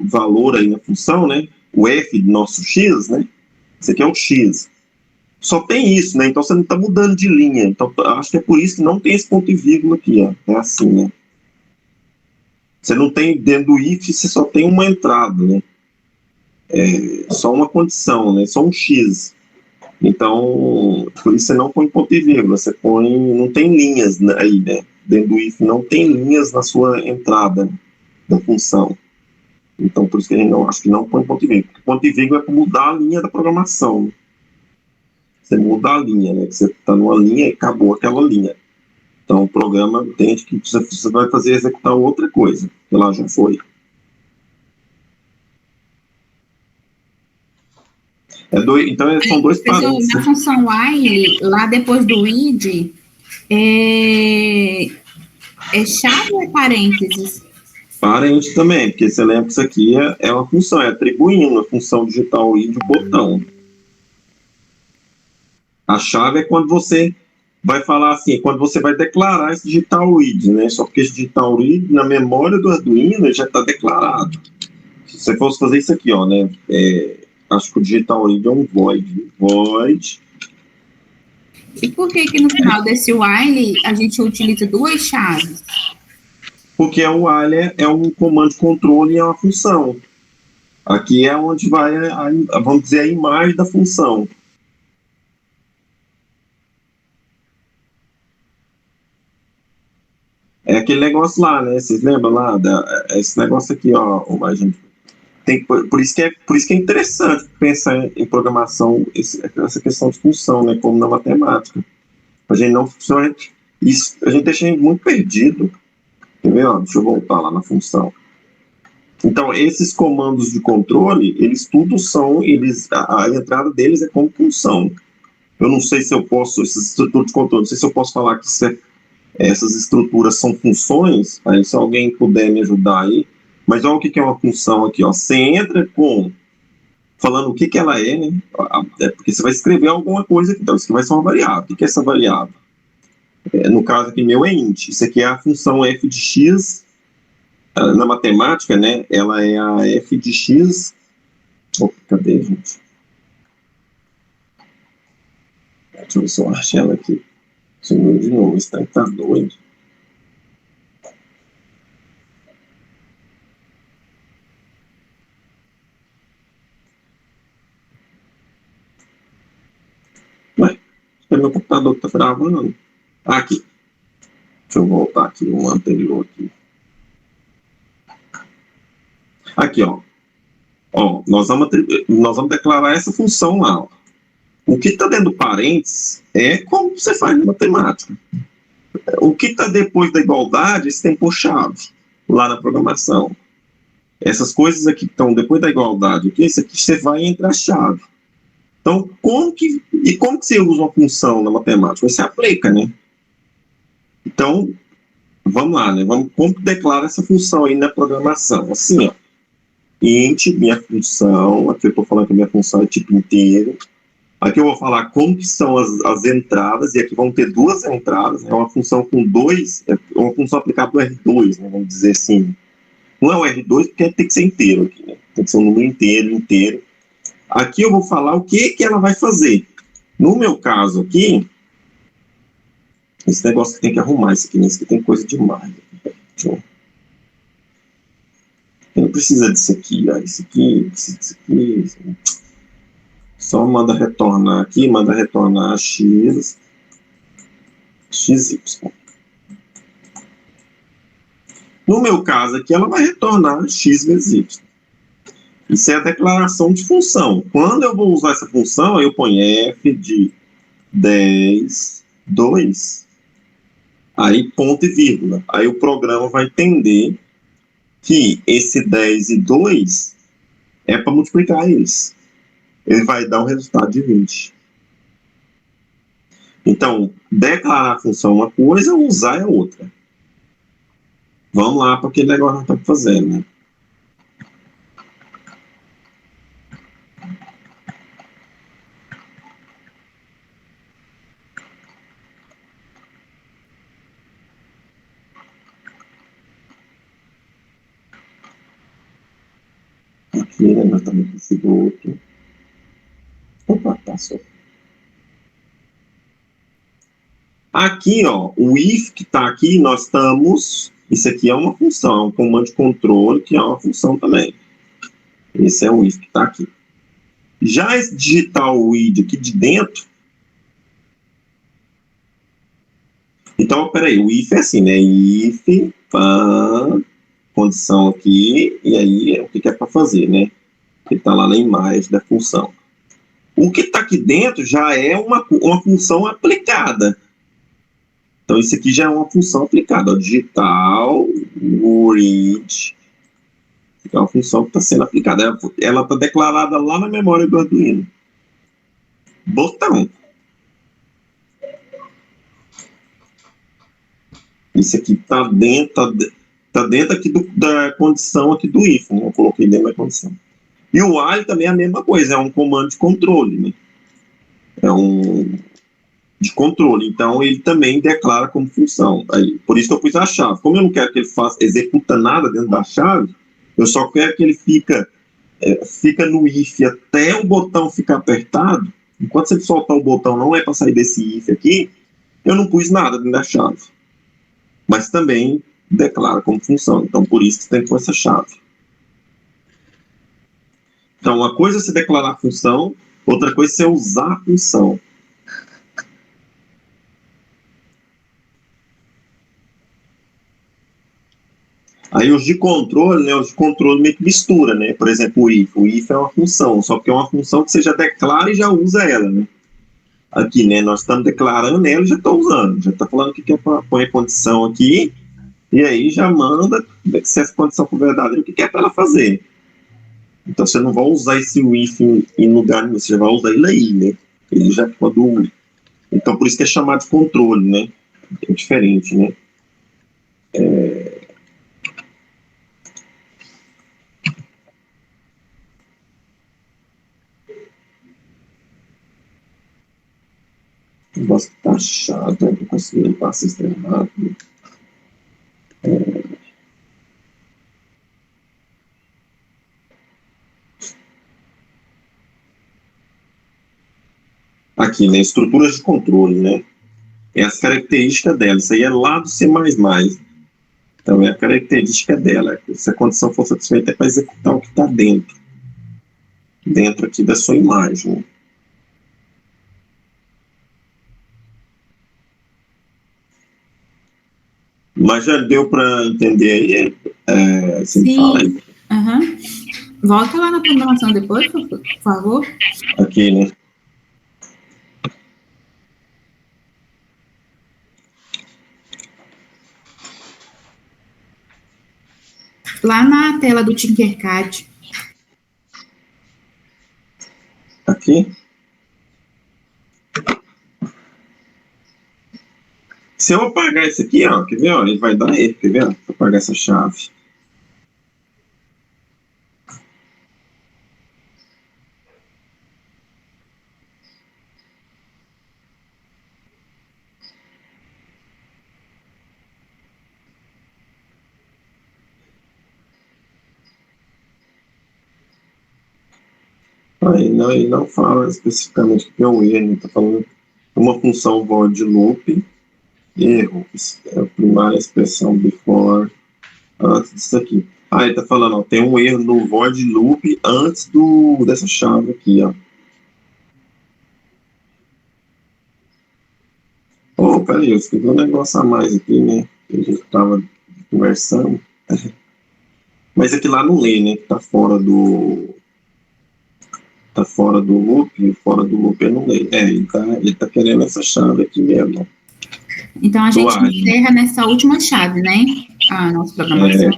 valor aí na função, né? O f do nosso x, né? Esse aqui é o x. Só tem isso, né? Então você não está mudando de linha. Então acho que é por isso que não tem esse ponto e vírgula aqui, ó. É assim, né? Você não tem, dentro do if, você só tem uma entrada, né? Só uma condição, né? Só um x. Então, por isso você não põe ponto e vírgula, você põe, não tem linhas aí, né? Dentro do if não tem linhas na sua entrada da função. Então, por isso que a gente acho que não põe ponto e vírgula. Porque ponto e vírgula é para mudar a linha da programação. você muda a linha, né? Que você está numa linha e acabou aquela linha. Então o programa entende que você vai fazer executar outra coisa, que lá já foi. Então são dois parênteses. Na função while, lá depois do id, é chave ou é parênteses? Parente também, porque você lembra que isso aqui é uma função, é atribuindo a função digital id o botão. A chave é quando você vai falar assim, quando você vai declarar esse digital id, né? Só porque esse digital id, na memória do Arduino, ele já está declarado. Se você fosse fazer isso aqui, ó, né? Acho que o digital id é um void. E por que no final desse while a gente utiliza duas chaves? Porque o while é um comando de controle e é uma função. Aqui é onde vai, vamos dizer, a imagem da função. É aquele negócio lá, né? Vocês lembram lá? Esse negócio aqui, ó. A gente por isso que é interessante pensar em programação, essa questão de função, né? Como na matemática. A gente não funciona. Isso, a gente deixa muito perdido. Quer ver? Ó, deixa eu voltar lá na função. Então, esses comandos de controle, eles tudo são, a entrada deles é como função. Eu não sei se eu posso, essas estruturas de controle, não sei se eu posso falar que essas estruturas são funções, aí se alguém puder me ajudar aí. Mas olha o que é uma função aqui, ó. Você entra falando o que ela é, né? Porque você vai escrever alguma coisa aqui, então isso aqui vai ser uma variável. O que é essa variável? No caso aqui meu é int. Isso aqui é a função f de x. Na matemática, né? Ela é a f de x. Cadê, gente? Deixa eu ver se eu acho ela aqui. Sumiu de novo, esse tanque tá doido. Ué, meu computador tá gravando. Aqui. Deixa eu voltar aqui, um anterior aqui. Aqui, ó. Ó, nós vamos declarar essa função lá, ó. O que está dentro do parênteses é como você faz na matemática. O que está depois da igualdade, você tem por chave, lá na programação. Essas coisas aqui que estão depois da igualdade, aqui, isso aqui você vai entre a chave. Então, como que você usa uma função na matemática? Você aplica, né? Então, vamos lá, né? Como que declara essa função aí na programação? Assim, ó. Int, minha função, aqui eu estou falando que a minha função é tipo inteiro. Aqui eu vou falar como que são as entradas, e aqui vão ter duas entradas, é uma função com dois, é uma função aplicada no R2, né, vamos dizer assim. Não é o R2 porque tem que ser inteiro aqui, né? Tem que ser um número inteiro. Aqui eu vou falar o que ela vai fazer. No meu caso aqui, esse negócio que tem que arrumar, isso aqui tem coisa demais. Não precisa disso aqui, ó. Isso aqui. Só manda retornar aqui, manda retornar x, xy. No meu caso aqui, ela vai retornar x vezes y. Isso é a declaração de função. Quando eu vou usar essa função, eu ponho f de 10, 2, aí ponto e vírgula. Aí o programa vai entender que esse 10 e 2 é para multiplicar eles. Ele vai dar um resultado de 20. Então, declarar a função é uma coisa, usar é outra. Vamos lá para aquele negócio que nós estamos fazendo, né? Aqui, né? Nós também precisamos outro. Opa, passou. Aqui, ó, o if que está aqui, nós estamos... Isso aqui é uma função, é um comando de controle que é uma função também. Esse é o if que está aqui. Já esse digitar o id aqui de dentro... Então, peraí, o if é assim, né? If, condição aqui, e aí o que é para fazer, né? Que está lá na imagem da função. O que está aqui dentro já é uma função aplicada. Então, isso aqui já é uma função aplicada. Ó, digital, read, é uma função que está sendo aplicada. Ela está declarada lá na memória do Arduino. Botão. Isso aqui está dentro aqui da condição aqui do if, né? Eu coloquei dentro da condição. E o while também é a mesma coisa, é um comando de controle, né? É um de controle, então ele também declara como função. Aí, por isso que eu pus a chave. Como eu não quero que ele executa nada dentro da chave, eu só quero que ele fica no if até o botão ficar apertado. Enquanto você soltar o botão, não é para sair desse if aqui, eu não pus nada dentro da chave. Mas também declara como função. Então, por isso que você tem que pôr essa chave. Então, uma coisa é você declarar a função, outra coisa é você usar a função. Aí os de controle, né, os de controle meio que mistura, né? Por exemplo, o if. O if é uma função, só que é uma função que você já declara e já usa ela, né? Aqui, né, nós estamos declarando ela e já está usando. Já está falando que põe a condição aqui, e aí já manda, se essa condição for verdadeira, o que é para ela fazer. Então você não vai usar esse if em lugar nenhum, você já vai usar ele aí, né? Ele já quando... Então por isso que é chamado de controle, né? É diferente, né? O negócio tá chato, eu não consigo limpar esse sistema rápido. Aqui, né? Estruturas de controle, né? É as características dela. Isso aí é lá do C++. Então, é a característica dela. Se a condição for satisfeita, é para executar o que está dentro. Dentro aqui da sua imagem. Mas já deu para entender aí? Você me fala aí. Uhum. Volta lá na programação depois, por favor. Aqui, né? Lá na tela do Tinkercad. Aqui. Se eu apagar isso aqui, ó, quer ver? Ó, ele vai dar erro, quer ver? Ó, se eu apagar essa chave. Aí ele não fala especificamente o que é o erro, ele está falando uma função void loop, erro, é a primária expressão before, antes disso aqui. Ele está falando, ó, tem um erro no void loop antes dessa chave aqui, ó. Peraí, eu escrevi um negócio a mais aqui, né, que a gente estava conversando. Mas aqui lá não lê, né, que está fora do loop, fora do loop eu não leio. Ele tá querendo essa chave aqui mesmo. Então a gente encerra nessa última chave, né? A nossa programação.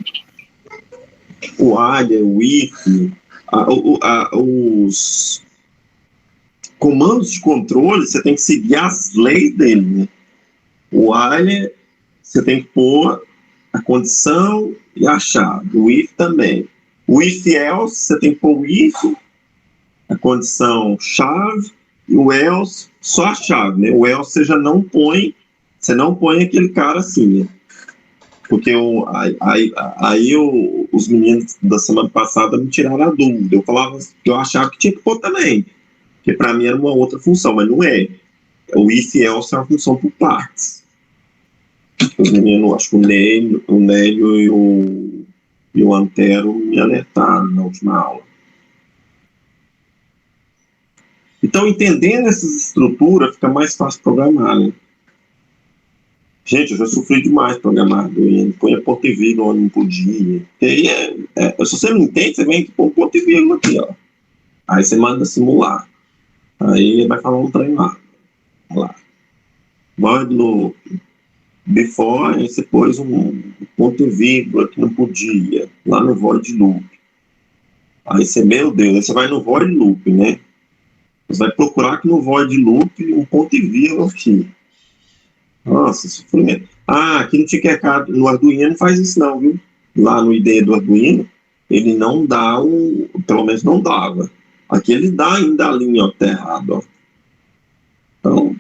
O ALIA, o if, os comandos de controle, você tem que seguir as leis dele, né? O ALIA, você tem que pôr a condição e a chave. O if também. O if else, você tem que pôr o if, a condição chave, e o else só a chave, né? O else você não põe aquele cara assim, né? Porque os meninos da semana passada me tiraram a dúvida. Eu falava que eu achava que tinha que pôr também, porque para mim era uma outra função, mas não é. O if else é uma função por partes. Os meninos, acho que o Nélio e o Antero me alertaram na última aula. Então, entendendo essas estruturas, fica mais fácil programar, né? Gente, eu já sofri demais programar Arduino. Põe ponto e vírgula onde não podia. E aí, se você não entende, você vem aqui, põe ponto e vírgula aqui, ó. Aí você manda simular. Aí ele vai falar um trem lá. Void loop. Before, aí você pôs um ponto e vírgula que não podia, lá no void loop. Aí você, meu Deus, aí você vai no void loop, né? Você vai procurar aqui no void loop um ponto e vírgula aqui. Nossa, sofrimento. Aqui no Tinkercad, no Arduino não faz isso não, viu? Lá no IDE do Arduino, ele não dá pelo menos não dava. Aqui ele dá ainda a linha, ó, tá errado, ó. Então,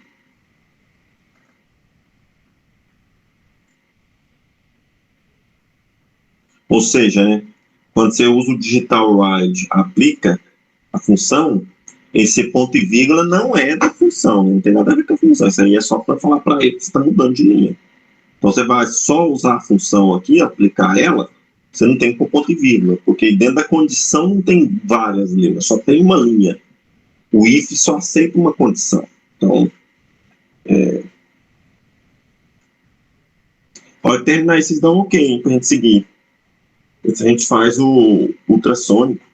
ou seja, né, quando você usa o digital write, aplica a função, esse ponto e vírgula não é da função, não tem nada a ver com a função, isso aí é só para falar para ele que você está mudando de linha. Então você vai só usar a função aqui, aplicar ela, você não tem que pôr ponto e vírgula, porque dentro da condição não tem várias linhas, só tem uma linha. O if só aceita uma condição. Então, pode terminar esses dão ok, para a gente seguir. A gente faz o ultrassônico.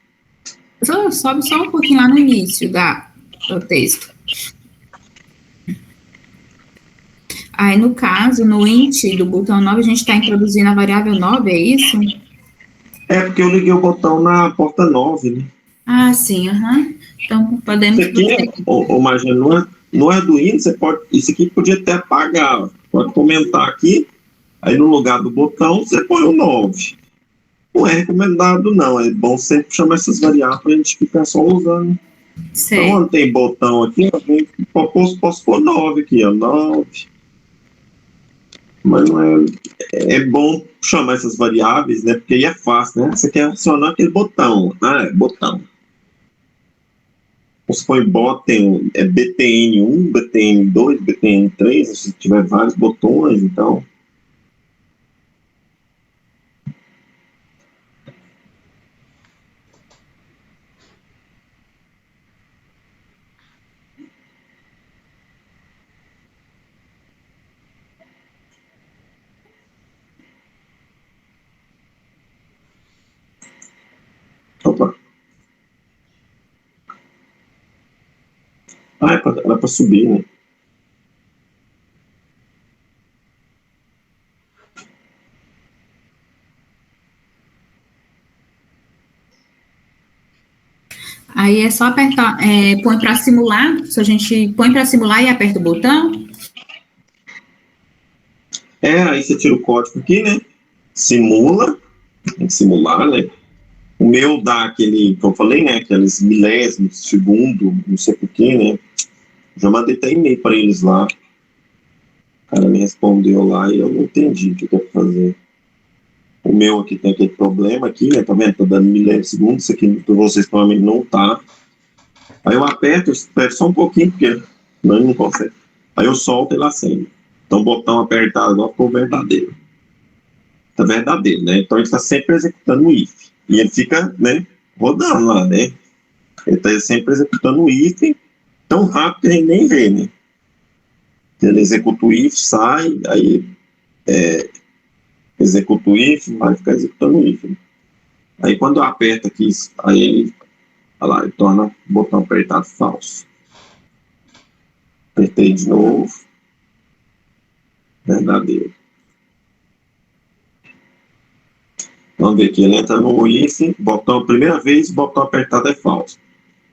Sobe só um pouquinho lá no início do texto. Aí, no caso, no int do botão 9, a gente está introduzindo a variável 9, é isso? É, porque eu liguei o botão na porta 9, né? Ah, sim, Então, podemos... Isso aqui, Margem, no Arduino, você pode... Isso aqui podia até apagar. Pode comentar aqui. Aí, no lugar do botão, você põe o 9. Não é recomendado, não. É bom sempre chamar essas variáveis para a gente ficar só usando. Certo. Então, quando tem botão aqui, eu posso pôr 9 aqui, ó. 9. Mas não é bom chamar essas variáveis, né? Porque aí é fácil, né? Você quer acionar aquele botão. É botão. Você põe botão, é BTN1, BTN2, BTN3, se tiver vários botões, então... Opa. Era para subir, né? Aí é só apertar, põe para simular, se a gente põe para simular e aperta o botão. Aí você tira o código aqui, né? Simula, tem que simular, né? O meu dá aquele, que eu falei, né? Aqueles milésimos de segundo, não sei porquê, né? Já mandei até e-mail para eles lá. O cara me respondeu lá e eu não entendi o que eu pra fazer. O meu aqui tem aquele problema aqui, né? Tá vendo? Tá dando milésimos, isso aqui para vocês provavelmente não tá. Aí eu aperto, eu espero só um pouquinho, porque não consegue. Aí eu solto e ele acende. Então o botão apertado agora ficou verdadeiro. Tá verdadeiro, né? Então ele está sempre executando o if. E ele fica, né, rodando lá, né? Ele está sempre executando o if tão rápido que a gente nem vê, né? Ele executa o if, sai, aí executa o if, vai ficar executando o if. Né? Aí quando eu aperto aqui, aí ele, olha lá, ele torna o botão apertado falso. Apertei de novo. Verdadeiro. Vamos ver aqui, ele entra no if, botão, primeira vez, botão apertado é falso.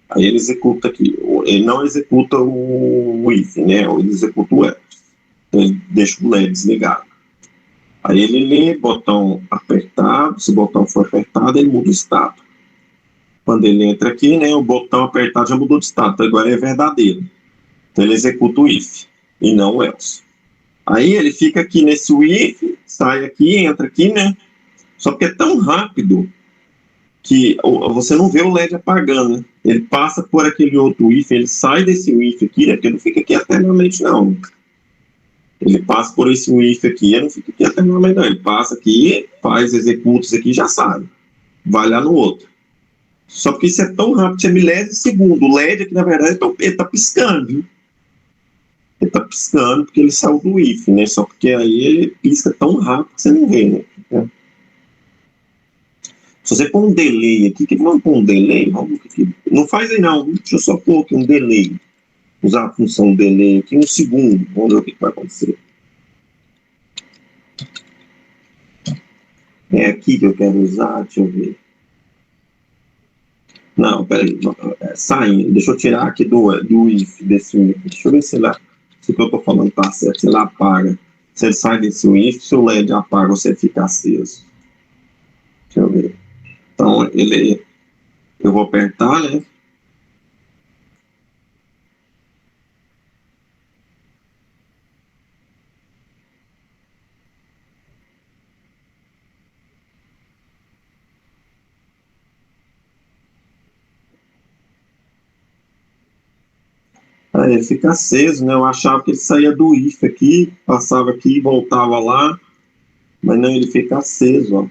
Aí ele executa aqui, ele não executa o if, né? Ou ele executa o else. Então ele deixa o LED desligado. Aí ele lê, botão apertado, se o botão for apertado, ele muda o estado. Quando ele entra aqui, né, o botão apertado já mudou de estado, então agora é verdadeiro. Então ele executa o if, e não o else. Aí ele fica aqui nesse if, sai aqui, entra aqui, né? Só que é tão rápido que você não vê o LED apagando, né? Ele passa por aquele outro if, ele sai desse if aqui, né? Porque não fica aqui eternamente, não. Ele passa por esse if aqui, ele não fica aqui eternamente, não. Ele passa aqui, faz, executa isso aqui e já sabe. Vai lá no outro. Só que isso é tão rápido, que é milésimo de segundo. O LED aqui, na verdade, ele está piscando, viu? Ele está piscando porque ele saiu do if, né? Só porque aí ele pisca tão rápido que você não vê, né? Se você pôr um delay aqui, que vamos pôr um delay? Vamos aqui. Não faz aí não, deixa eu só pôr aqui um delay. usar a função delay aqui 1 segundo. Vamos ver o que vai acontecer. É aqui que eu quero usar, deixa eu ver. Não, peraí, saindo. Deixa eu tirar aqui do if, desse if. Deixa eu ver se o que eu estou falando está certo, se ele apaga. Se ele sai desse if, se o LED apaga ou se ele fica aceso. Deixa eu ver. Então, eu vou apertar, né? Aí ele fica aceso, né? Eu achava que ele saía do if aqui, passava aqui e voltava lá, mas não, ele fica aceso, ó.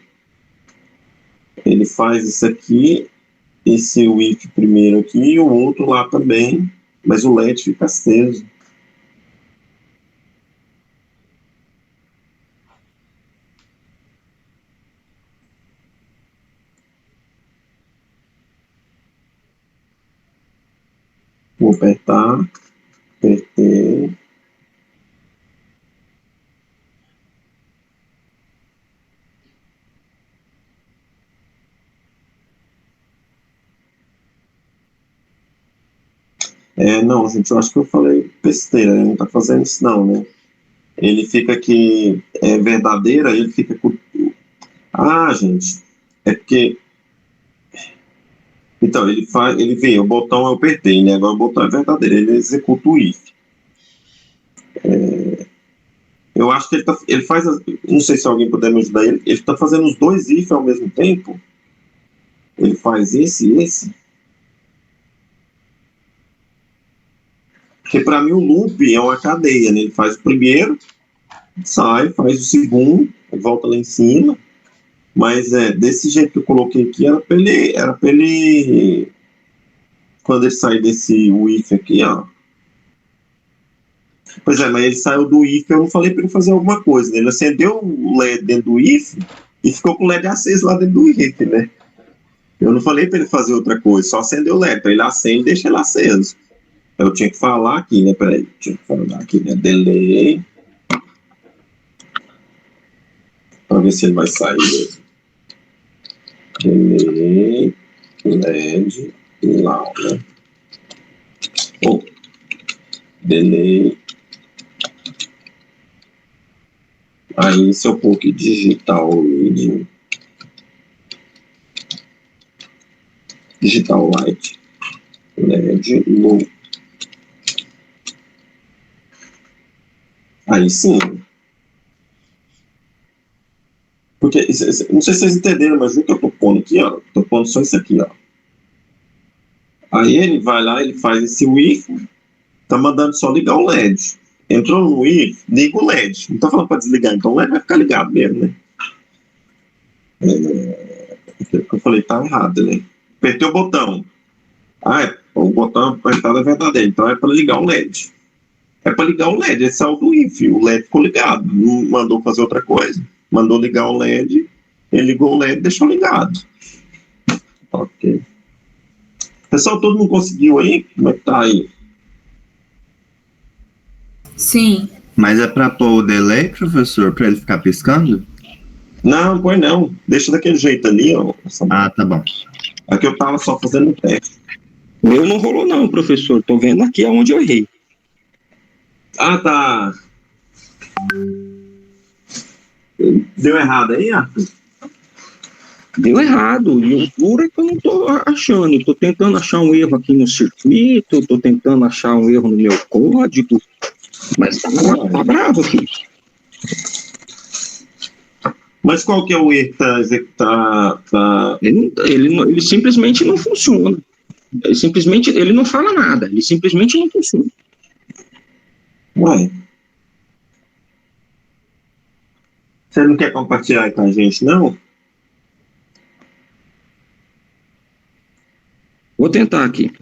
Ele faz isso aqui, esse if primeiro aqui e o outro lá também, mas o LED fica aceso. Vou apertar, apertei. Não, gente, eu acho que eu falei besteira, ele não tá fazendo isso não, né? Ele fica aqui, verdadeira, ele fica com... Ah, gente, é porque... Então, ele vê, o botão eu apertei, né? Agora o botão é verdadeiro, ele executa o if. Eu acho que ele faz, não sei se alguém puder me ajudar, ele está fazendo os dois if ao mesmo tempo. Ele faz esse e esse. Porque para mim o loop é uma cadeia, né? Ele faz o primeiro, sai, faz o segundo, volta lá em cima. Mas desse jeito que eu coloquei aqui, era para ele, quando ele sair desse if aqui, ó. Pois é, mas ele saiu do if, eu não falei para ele fazer alguma coisa, né? Ele acendeu o LED dentro do if e ficou com o LED aceso lá dentro do if, né? Eu não falei para ele fazer outra coisa, só acendeu o LED, então ele acende e deixa ele aceso. Eu tinha que falar aqui, né? Peraí, tinha que falar aqui, né? Delay. Para ver se ele vai sair mesmo. Delay, LED, lá, né? Oh, delay. Aí, se eu pôr aqui digital reading, digital light, LED, low. Aí sim. Porque, não sei se vocês entenderam, mas o que eu tô pondo aqui, ó, tô pondo só isso aqui, ó. Aí ele vai lá, ele faz esse if, tá mandando só ligar o LED. Entrou no if, liga o LED. Não tá falando para desligar, então o LED vai ficar ligado mesmo, né? Eu falei, tá errado, né? Apertei o botão. O botão apertado é verdadeiro, então é para ligar o LED. É para ligar o LED, ele saiu do if, o LED ficou ligado, não mandou fazer outra coisa. Mandou ligar o LED, ele ligou o LED e deixou ligado. Ok. Pessoal, todo mundo conseguiu aí? Como é que tá aí? Sim. Mas é para pôr o delay, professor, para ele ficar piscando? Não, põe não. Deixa daquele jeito ali, ó. Ah, tá bom. Aqui eu tava só fazendo o teste. O meu não rolou não, professor. Tô vendo aqui aonde eu errei. Ah, tá. Deu errado aí, Arthur? Deu errado. E o duro é que eu não tô achando. Tô tentando achar um erro aqui no circuito, tô tentando achar um erro no meu código, mas tá bravo aqui. Mas qual que é o erro que tá... Ele simplesmente não funciona. Ele não fala nada. Ele simplesmente não funciona. Ué. Você não quer compartilhar com a gente, não? Vou tentar aqui.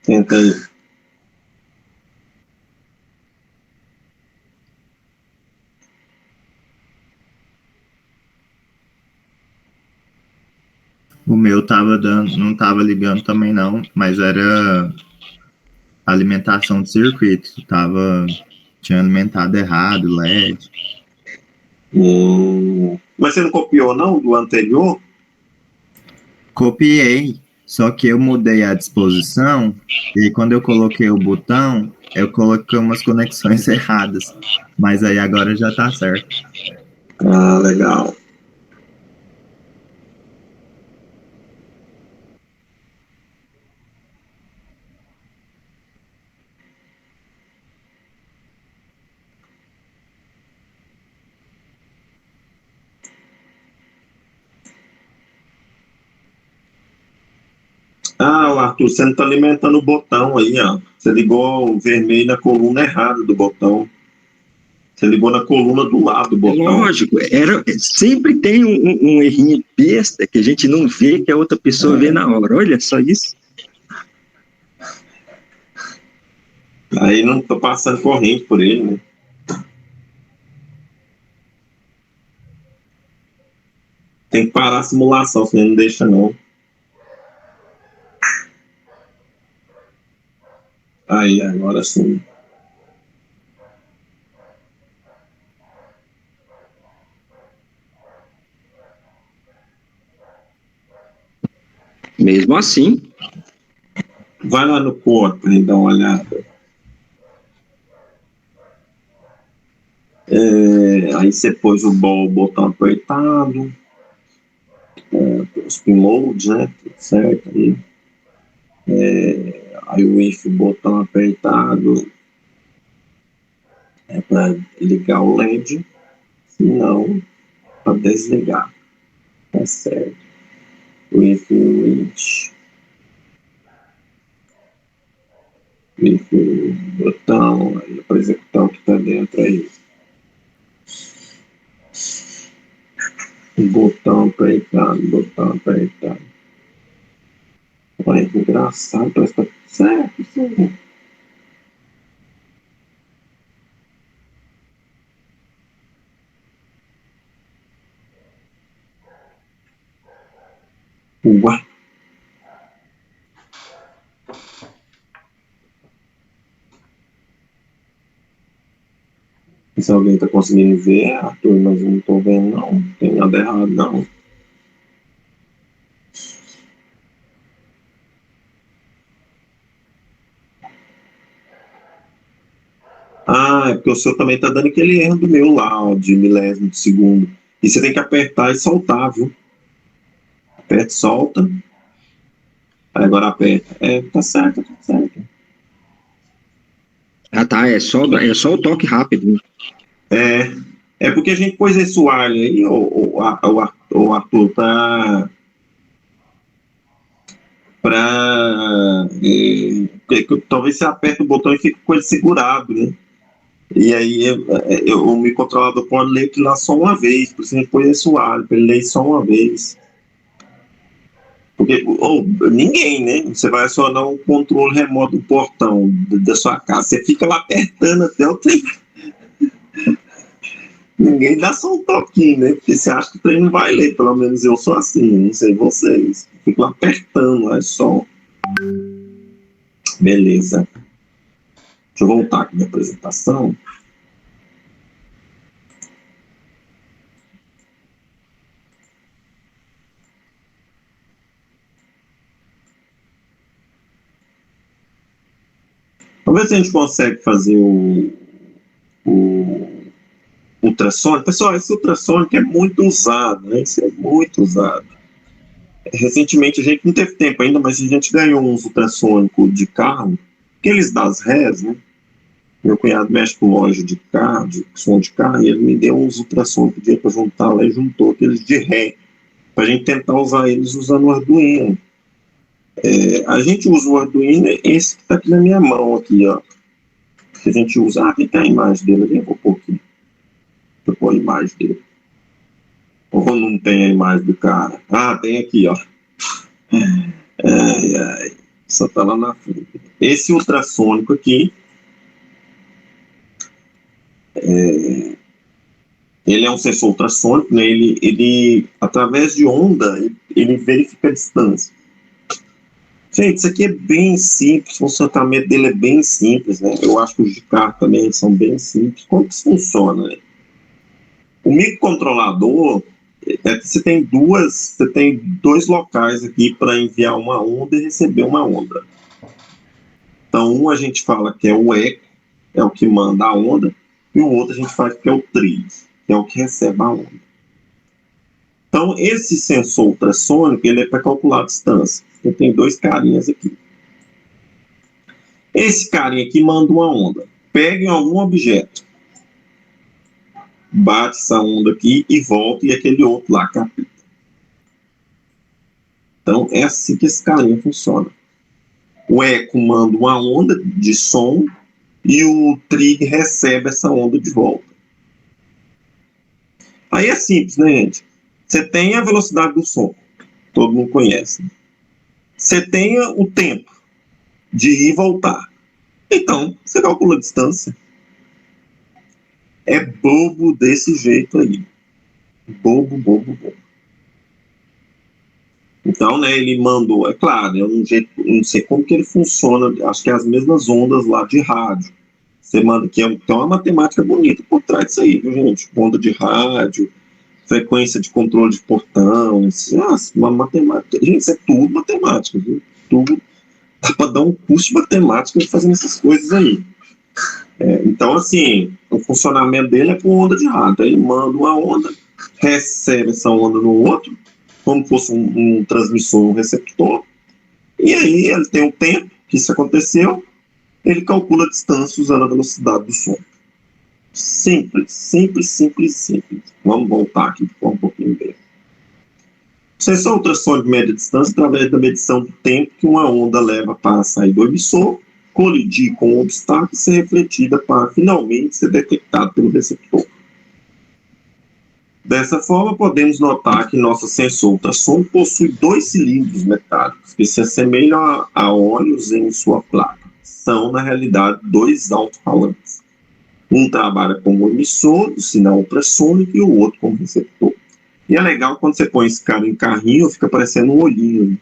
Tenta aí. O meu tava dando, não tava ligando também não, mas era alimentação de circuito. Tinha alimentado errado, LED. Mas você não copiou, não, do anterior? Copiei, só que eu mudei a disposição, e aí quando eu coloquei o botão, eu coloquei umas conexões erradas. Mas aí agora já tá certo. Ah, legal. Ah, Arthur, você não está alimentando o botão aí, ó. Você ligou o vermelho na coluna errada do botão. Você ligou na coluna do lado do botão. Lógico, sempre tem um errinho besta que a gente não vê, que a outra pessoa vê na hora. Olha só isso. Aí não tô passando corrente por ele, né? Tem que parar a simulação, senão não deixa, não. Aí, agora sim. Mesmo assim. Vai lá no corpo e dá uma olhada. Aí você pôs o botão apertado. Os pinloads, né? Tudo certo aí. Aí o if botão apertado é para ligar o LED, se não, para desligar. Tá certo. O if switch. O botão aí para executar o que está dentro aí. Botão apertado. Olha que engraçado, parece que tá tudo certo, sim. Ué. Se alguém tá conseguindo ver, Arthur, mas eu não tô vendo, não. Não tem nada errado, não. Ah, é porque o seu também tá dando aquele erro do meu lá, ó, de milésimo de segundo. E você tem que apertar e soltar, viu? Aperta e solta. Aí agora aperta. Tá certo, tá certo. Ah, tá. É só o toque rápido. É porque a gente pôs esse alho aí, o Arthur, talvez você aperte o botão e fique com ele segurado, né? E aí o microcontrolador pode ler que lá só uma vez, por isso a gente pôs esse alho, para ele ler só uma vez. Porque ninguém, né? Você vai acionar um controle remoto do portão da sua casa, você fica lá apertando até o tempo. Ninguém dá só um toquinho, né? Porque você acha que o trem não vai ler, pelo menos eu sou assim, não sei vocês. Fico lá apertando, é só. Beleza. Deixa eu voltar aqui minha apresentação. Vamos ver se a gente consegue fazer o ultrassônico. Pessoal, esse ultrassônico é muito usado, né? Isso é muito usado. Recentemente, a gente não teve tempo ainda, mas a gente ganhou uns ultrassônicos de carro, aqueles das rés, né? Meu cunhado mexe com loja de carro, de som de carro, e ele me deu uns ultrassônicos de para juntar lá e juntou aqueles de ré, para a gente tentar usar eles usando o Arduino. A gente usa o Arduino, esse que está aqui na minha mão, aqui, ó. Que a gente usa. Aqui tem a imagem dele, eu vou pôr aqui. Vou pôr a imagem dele. Ou não tem a imagem do cara? Tem aqui, ó. Só tá lá na frente. Esse ultrassônico aqui, ele é um sensor ultrassônico, né? Ele através de onda, ele verifica a distância. Gente, isso aqui é bem simples, o funcionamento dele é bem simples, né? Eu acho que os de carro também são bem simples. Como que isso funciona, né? O microcontrolador, você tem dois locais aqui para enviar uma onda e receber uma onda. Então, um a gente fala que é o eco, é o que manda a onda, e o outro a gente fala que é o trig, que é o que recebe a onda. Então, esse sensor ultrassônico, ele é para calcular a distância. Eu tenho dois carinhas aqui. Esse carinha aqui manda uma onda. Pega em algum objeto, bate essa onda aqui e volta, e aquele outro lá capta. Então, é assim que esse carinha funciona. O eco manda uma onda de som e o trig recebe essa onda de volta. Aí é simples, né, gente? Você tem a velocidade do som, todo mundo conhece. Né? Você tem o tempo de ir e voltar. Então, você calcula a distância. É bobo desse jeito aí. Bobo, bobo, bobo. Então, né, ele mandou, é claro, é um jeito, não sei como que ele funciona, acho que é as mesmas ondas lá de rádio. Você manda, que é uma matemática bonita por trás disso aí, viu, gente? Onda de rádio, frequência de controle de portão, uma matemática. Gente, isso é tudo matemática, viu? Tudo. Dá para dar um curso de matemática fazendo essas coisas aí. Então, assim, o funcionamento dele é com onda de rádio. Ele manda uma onda, recebe essa onda no outro, como fosse um transmissor, um receptor, e aí ele tem um tempo que isso aconteceu, ele calcula a distância usando a velocidade do som. Simples, simples, simples, simples. Vamos voltar aqui para um pouquinho dele. O sensor ultrassônico de média distância através da medição do tempo que uma onda leva para sair do emissor, colidir com o obstáculo e ser refletida para finalmente ser detectada pelo receptor. Dessa forma, podemos notar que nosso sensor ultrassônico possui dois cilindros metálicos que se assemelham a olhos em sua placa. São, na realidade, dois alto-falantes. Um trabalha como emissor do sinal ultrassônico e o outro como receptor. E é legal quando você põe esse cara em carrinho, fica parecendo um olhinho.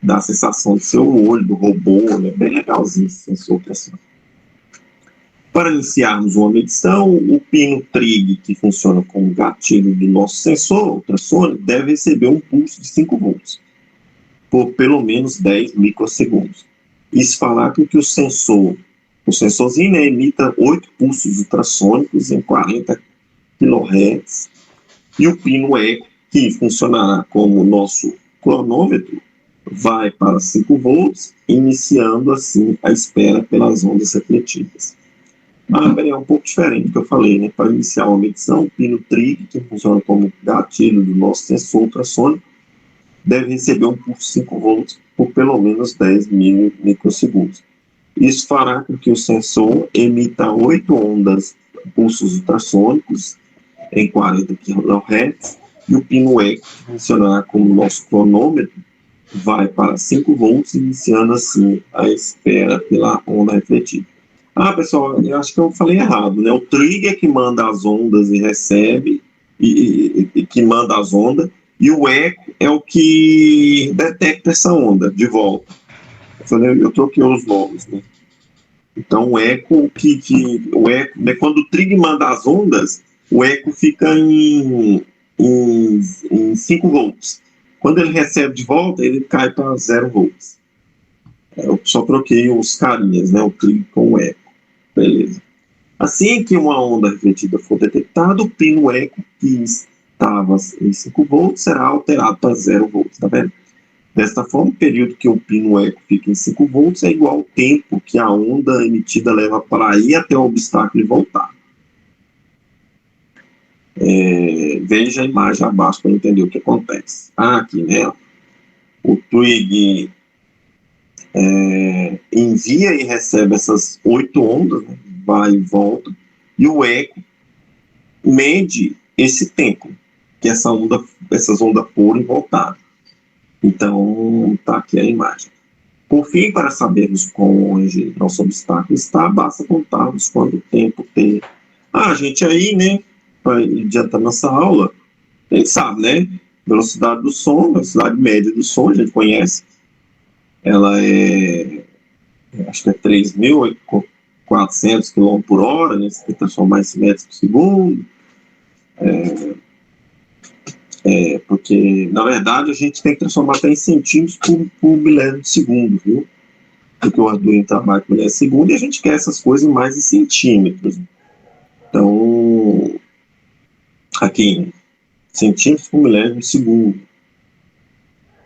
Dá a sensação de ser o olho do robô, né? Bem legalzinho esse sensor ultrassônico. Para iniciarmos uma medição, o pino trig, que funciona como gatilho do nosso sensor ultrassônico, deve receber um pulso de 5 volts por pelo menos 10 microsegundos. Isso fará com que o sensorzinho, né, emita 8 pulsos ultrassônicos em 40 kHz, e o pino eco, que funcionará como o nosso cronômetro, vai para 5 volts, iniciando assim a espera pelas ondas refletidas. É um pouco diferente do que eu falei, né? Para iniciar uma medição, o pino trig, que funciona como gatilho do nosso sensor ultrassônico, deve receber um pulso de 5 volts por pelo menos 10 microsegundos. Isso fará com que o sensor emita 8 pulsos ultrassônicos em 40 kHz, e o pino eco, que funcionará como nosso cronômetro, vai para 5 volts, iniciando assim a espera pela onda refletida. Pessoal, eu acho que eu falei errado, né? O trig é que manda as ondas e recebe, e que manda as ondas, e o eco é o que detecta essa onda de volta. Eu troquei os nomes, né? Então, o eco, né, quando o trig manda as ondas, o eco fica em 5 volts. Quando ele recebe de volta, ele cai para 0 volts. Eu só troquei os carinhas, né? O trig com o eco. Beleza. Assim que uma onda refletida for detectada, o pino eco, que estava em 5 volts, será alterado para 0 volts, tá vendo? Desta forma, o período que o pino eco fica em 5 volts é igual ao tempo que a onda emitida leva para ir até o obstáculo e voltar. Veja a imagem abaixo para entender o que acontece. Aqui, né? O trig envia e recebe essas 8 ondas, né? Vai e volta, e o eco mede esse tempo que essas ondas foram e voltaram. Então, está aqui a imagem. Por fim, para sabermos onde nosso obstáculo está, basta contarmos quanto tempo tem. Gente, aí, né, para adiantar nossa aula, a gente sabe, né, velocidade do som, velocidade média do som, a gente conhece. ela acho que é 3.400 km por hora, né? Você tem que transformar em metros por segundo. Porque, na verdade, a gente tem que transformar até em centímetros por milésimo de segundo, viu? Porque o Arduino trabalha com milésimo de segundo e a gente quer essas coisas mais em centímetros. Então, aqui, centímetros por milésimo de segundo.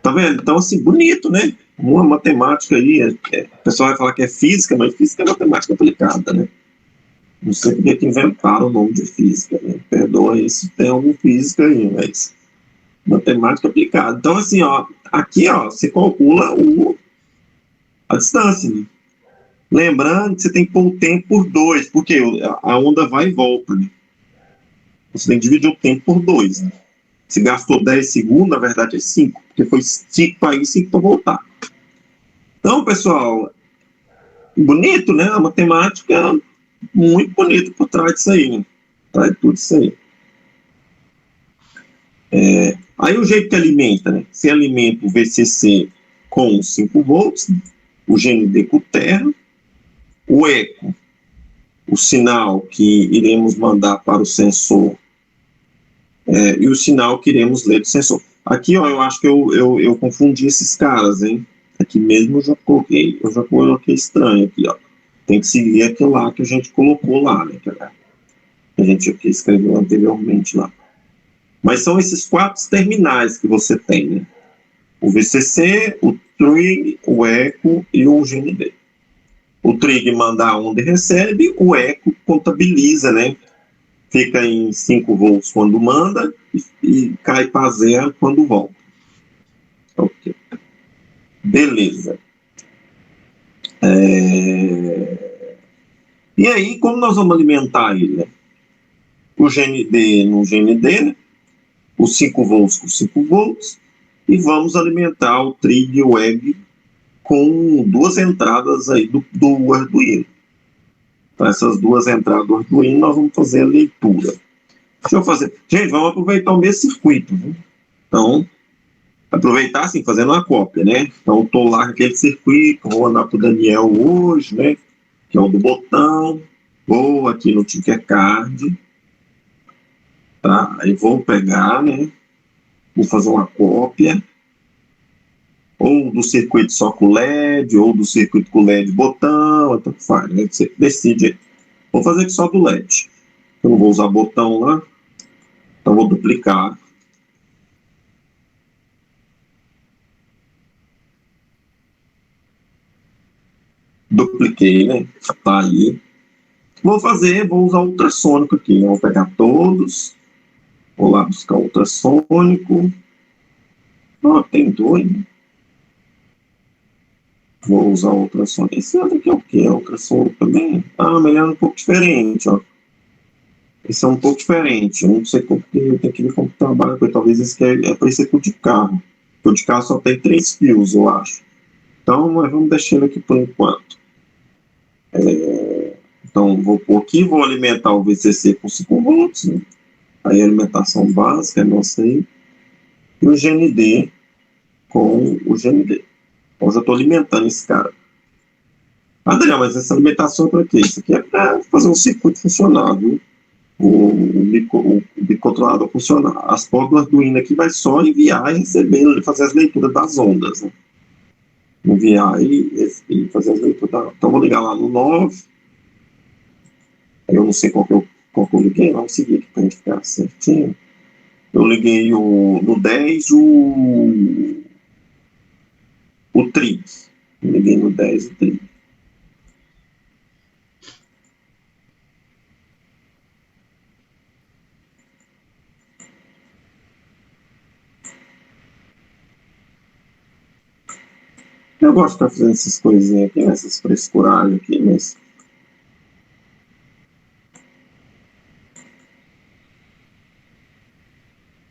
Tá vendo? Então, assim, bonito, né? Uma matemática aí, o pessoal vai falar que é física, mas física é matemática aplicada, né? Não sei porque que inventaram o nome de física, né? Perdoa aí se tem algum física aí, mas matemática aplicada. Então, assim, ó, aqui, ó, você calcula a distância, né? Lembrando que você tem que pôr o tempo por 2, porque a onda vai e volta, né? Você tem que dividir o tempo por 2, né? Se gastou 10 segundos, na verdade é 5, porque foi 5 para ir, 5 para voltar. Então, pessoal, bonito, né? A matemática muito bonita por trás disso aí, né? Por trás de tudo isso aí. Aí o jeito que alimenta, né? Você alimenta o VCC com 5 volts, o GND com o terra, o eco, o sinal que iremos mandar para o sensor, e o sinal que iremos ler do sensor. Aqui, ó, eu acho que eu confundi esses caras, hein? Aqui mesmo eu já coloquei estranho aqui, ó. Tem que seguir aquilo lá que a gente colocou lá, né? Que a gente aqui escreveu anteriormente lá. Mas são esses 4 terminais que você tem, né? O VCC, o trig, o eco e o GND. O trig manda a onda e recebe, o eco contabiliza, né? Fica em 5 volts quando manda e cai para 0 quando volta. Ok. Beleza. E aí, como nós vamos alimentar ele? Né? O GND no GND, né? Os 5 volts com 5 volts, e vamos alimentar o trig e o egg com 2 entradas aí do Arduino. Então, essas 2 entradas do Arduino, nós vamos fazer a leitura. Deixa eu fazer. Gente, vamos aproveitar o mesmo circuito. Viu? Então, aproveitar assim, fazendo uma cópia, né? Então, estou lá com aquele circuito, vou andar para o Daniel hoje, né? Que é o do botão. Vou aqui no Tinkercad. Tá? Aí vou pegar, né? Vou fazer uma cópia. Ou do circuito só com LED, ou do circuito com LED botão, então faz, né? Você decide. Vou fazer aqui só do LED. Eu não vou usar botão lá, então vou duplicar. Dupliquei, né? Tá aí. Vou usar ultrassônico aqui, né? Vou pegar todos. Vou lá buscar ultrassônico. Tem 2, né? Vou usar ultrassônico. Esse outro aqui é o quê? Ultrassônico também? Mas ele é um pouco diferente, ó. Esse é um pouco diferente. Eu não sei como que eu tenho que ver como trabalha com ele. Talvez esse aqui é parecido com o de carro. O de carro só tem 3 fios, eu acho. Então, nós vamos deixar ele aqui por enquanto. Então, vou pôr aqui, vou alimentar o VCC com 5 volts. Né? Aí a alimentação básica é nossa aí. E o GND com o GND. Então, já estou alimentando esse cara. Daniel, mas essa alimentação é para quê? Isso aqui é para fazer um circuito funcionar, viu? O bicontrolador funcionar. As portas do Arduino aqui vai só enviar e receber, fazer as leituras das ondas. Né? Enviar e fazer as leituras. Então, vou ligar lá no 9. Eu não sei qual que eu liguei, vamos seguir aqui para a gente ficar certinho. Eu liguei no 10 o trig. Eu liguei no 10 o trig. Eu gosto de ficar fazendo essas coisinhas aqui, essas frescuragens aqui, mas...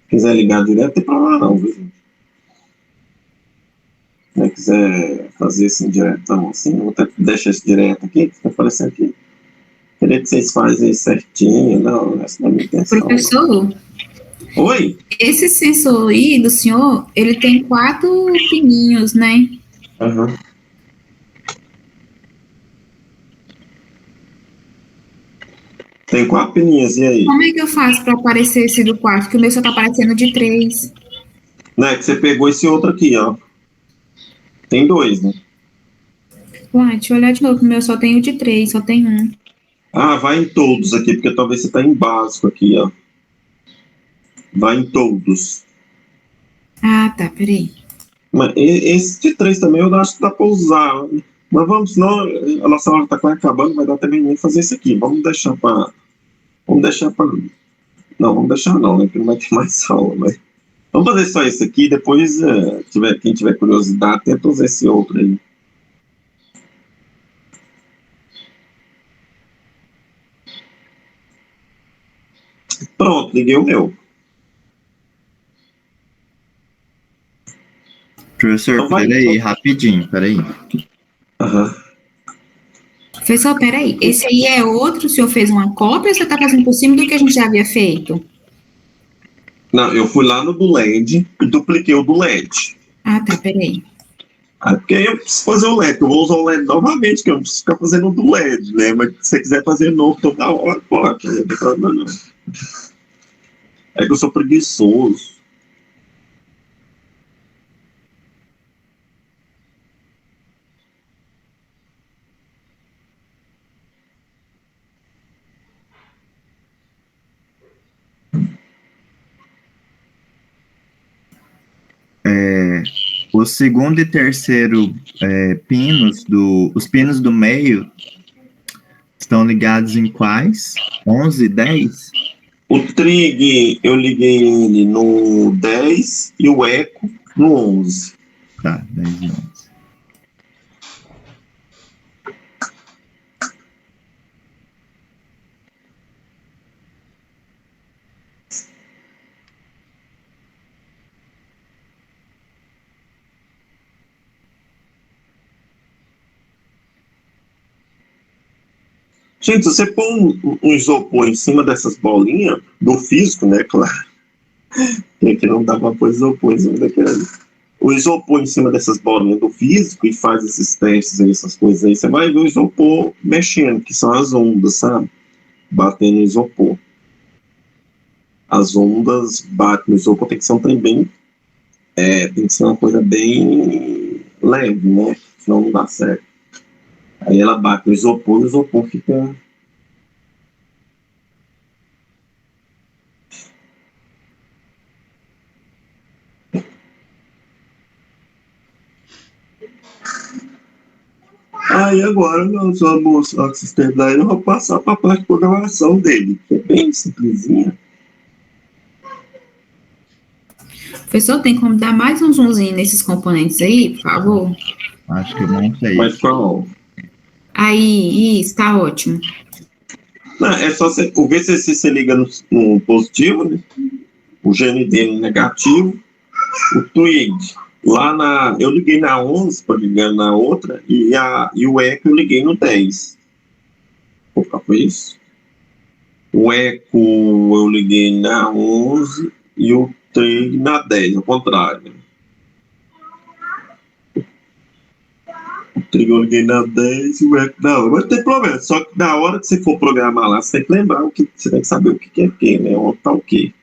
Se quiser ligar direto, tem problema não, viu, gente? Se quiser fazer assim, diretão, assim, eu vou até deixar esse direto aqui, que fica aparecendo aqui. Queria que vocês fazem certinho, não, essa não é a minha intenção. Professor? Oi? Esse sensor aí do senhor, ele tem 4 pininhos, né? Aham. Tem 4 pininhas, e aí? Como é que eu faço para aparecer esse do 4? Que o meu só tá aparecendo de 3. Não, é que você pegou esse outro aqui, ó. Tem 2, né? Uai, deixa eu olhar de novo, que o meu só tem o de 3, só tem um. Ah, vai em todos aqui, porque talvez você tá em básico aqui, ó. Vai em todos. Ah, tá, peraí. Mas esse de 3 também eu acho que dá pra usar. Mas vamos, senão a nossa hora tá quase acabando, vai dar também nem fazer isso aqui. Vamos deixar pra. Vamos deixar pra. Não, vamos deixar não, né? Porque não vai ter mais aula, mas. Vamos fazer só isso aqui, depois, quem tiver curiosidade, tenta usar esse outro aí. Pronto, liguei o meu. Professor, Então vai. peraí, rapidinho, peraí. Aham. Professor, peraí, esse aí é outro, o senhor fez uma cópia ou você tá fazendo por cima do que a gente já havia feito? Não, eu fui lá no do LED e dupliquei o do LED. Ah, tá, peraí. Porque aí eu preciso fazer o LED, eu vou usar o LED novamente, que eu não preciso ficar fazendo o do LED, né? Mas se você quiser fazer novo toda hora, pode, não tem problema não. É que eu sou preguiçoso. O segundo e terceiro os pinos do meio estão ligados em quais? 11 e 10? O Trig, eu liguei ele no 10 e o Eco no 11. Tá, 10 e 11. Gente, se você pôr um isopor em cima dessas bolinhas, do físico, né, claro, que aqui não dá pra pôr isopor em cima daquela ali. O isopor em cima dessas bolinhas do físico e faz esses testes aí, essas coisas aí, você vai ver o isopor mexendo, que são as ondas, sabe? Batendo no isopor. As ondas batem no isopor, tem que ser um trem bem. Tem que ser uma coisa bem leve, né? Senão não dá certo. Aí ela bate no isopor e o isopor fica. Aí agora, nós vamos, antes de vocês terminarem, eu vou passar para a parte de programação dele, que é bem simplesinha. Professor, tem como dar mais um zoomzinho nesses componentes aí, por favor? Acho que eu não sei. Mas qual? Aí, isso, tá ótimo. Não, é só você, o VCC você liga no positivo, né? O GND no negativo, o Twig. Eu liguei na 11 para ligar na outra, e o Eco eu liguei no 10. Qual foi isso? O Eco eu liguei na 11 e o Trig na 10, ao contrário. O Trig eu liguei na 10 e o Eco na 11. Mas não tem problema, só que na hora que você for programar lá, você tem que lembrar você tem que saber o que é o que, né? Onde tá o que.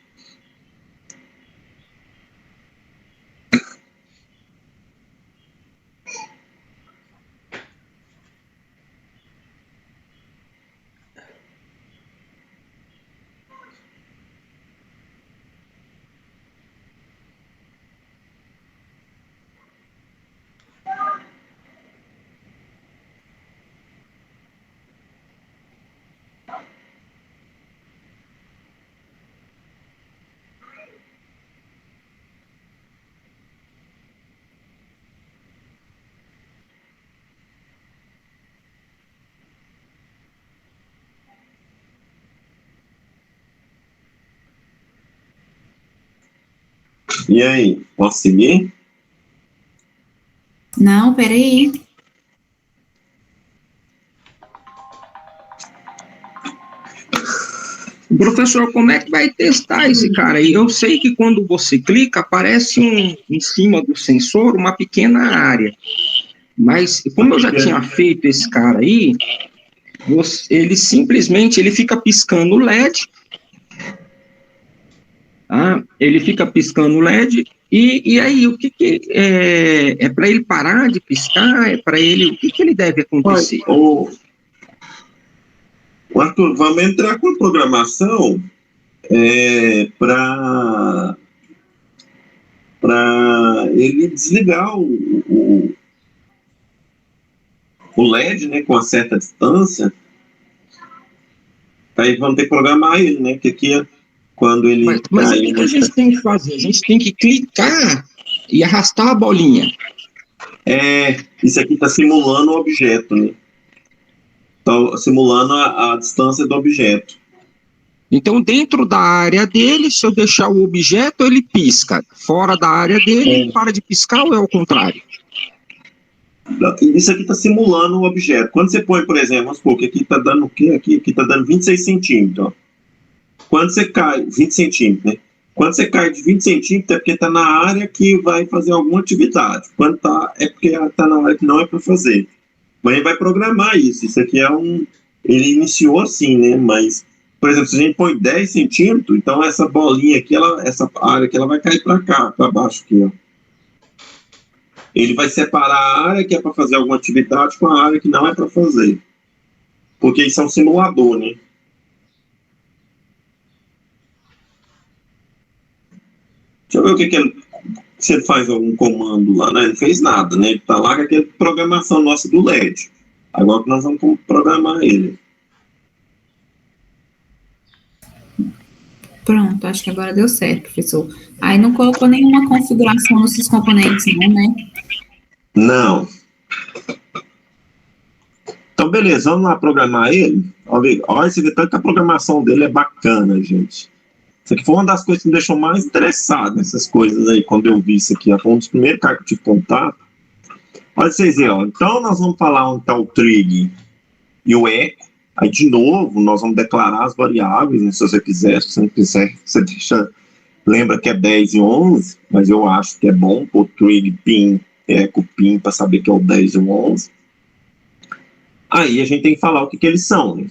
E aí, posso seguir? Não, peraí. Professor, como é que vai testar esse cara aí? Eu sei que quando você clica, aparece em cima do sensor uma pequena área. Mas, como eu já tinha feito esse cara aí, ele simplesmente fica piscando o LED, tá? Ele fica piscando o LED, e aí, o que é para ele parar de piscar? É para ele, o que ele deve acontecer? O Arthur, vamos entrar com a programação para ele desligar o LED, né, com uma certa distância. Aí vamos ter que programar ele, né, que aqui é quando ele... Mas o que a gente tem que fazer? A gente tem que clicar e arrastar a bolinha. Isso aqui está simulando o objeto, né? Está simulando a distância do objeto. Então, dentro da área dele, se eu deixar o objeto, ele pisca. Fora da área dele, ele para de piscar ou é o contrário? Isso aqui está simulando o objeto. Quando você põe, por exemplo, vamos supor que aqui está dando o quê? Aqui está dando 26 centímetros. Ó. Quando você cai, 20 centímetros, né? Quando você cai de 20 centímetros é porque está na área que vai fazer alguma atividade. Quando está, é porque está na área que não é para fazer. Mas ele vai programar isso. Isso aqui ele iniciou assim, né? Mas, por exemplo, se a gente põe 10 centímetros, então essa bolinha aqui, essa área aqui, ela vai cair para cá, para baixo aqui, ó. Ele vai separar a área que é para fazer alguma atividade com a área que não é para fazer. Porque isso é um simulador, né? Deixa eu ver o que ele... Se ele faz algum comando lá, né? Ele não fez nada, né? Ele está lá com aquela programação nossa do LED. Agora que nós vamos programar ele. Pronto, acho que agora deu certo, professor. Aí não colocou nenhuma configuração nesses componentes, não, né? Não. Então, beleza, vamos lá programar ele. Olha esse detalhe que a programação dele é bacana, gente. Isso aqui foi uma das coisas que me deixou mais interessado nessas coisas aí, quando eu vi isso aqui. Foi um dos primeiros caras que eu tive contato. Olha vocês aí, ó. Então, nós vamos falar onde está o trig e o echo. Aí, de novo, nós vamos declarar as variáveis, né, se você quiser. Se você não quiser, você deixa... Lembra que é 10 e 11, mas eu acho que é bom pôr trig, pin, echo, pin, para saber que é o 10 e o 11. Aí, a gente tem que falar o que eles são, né?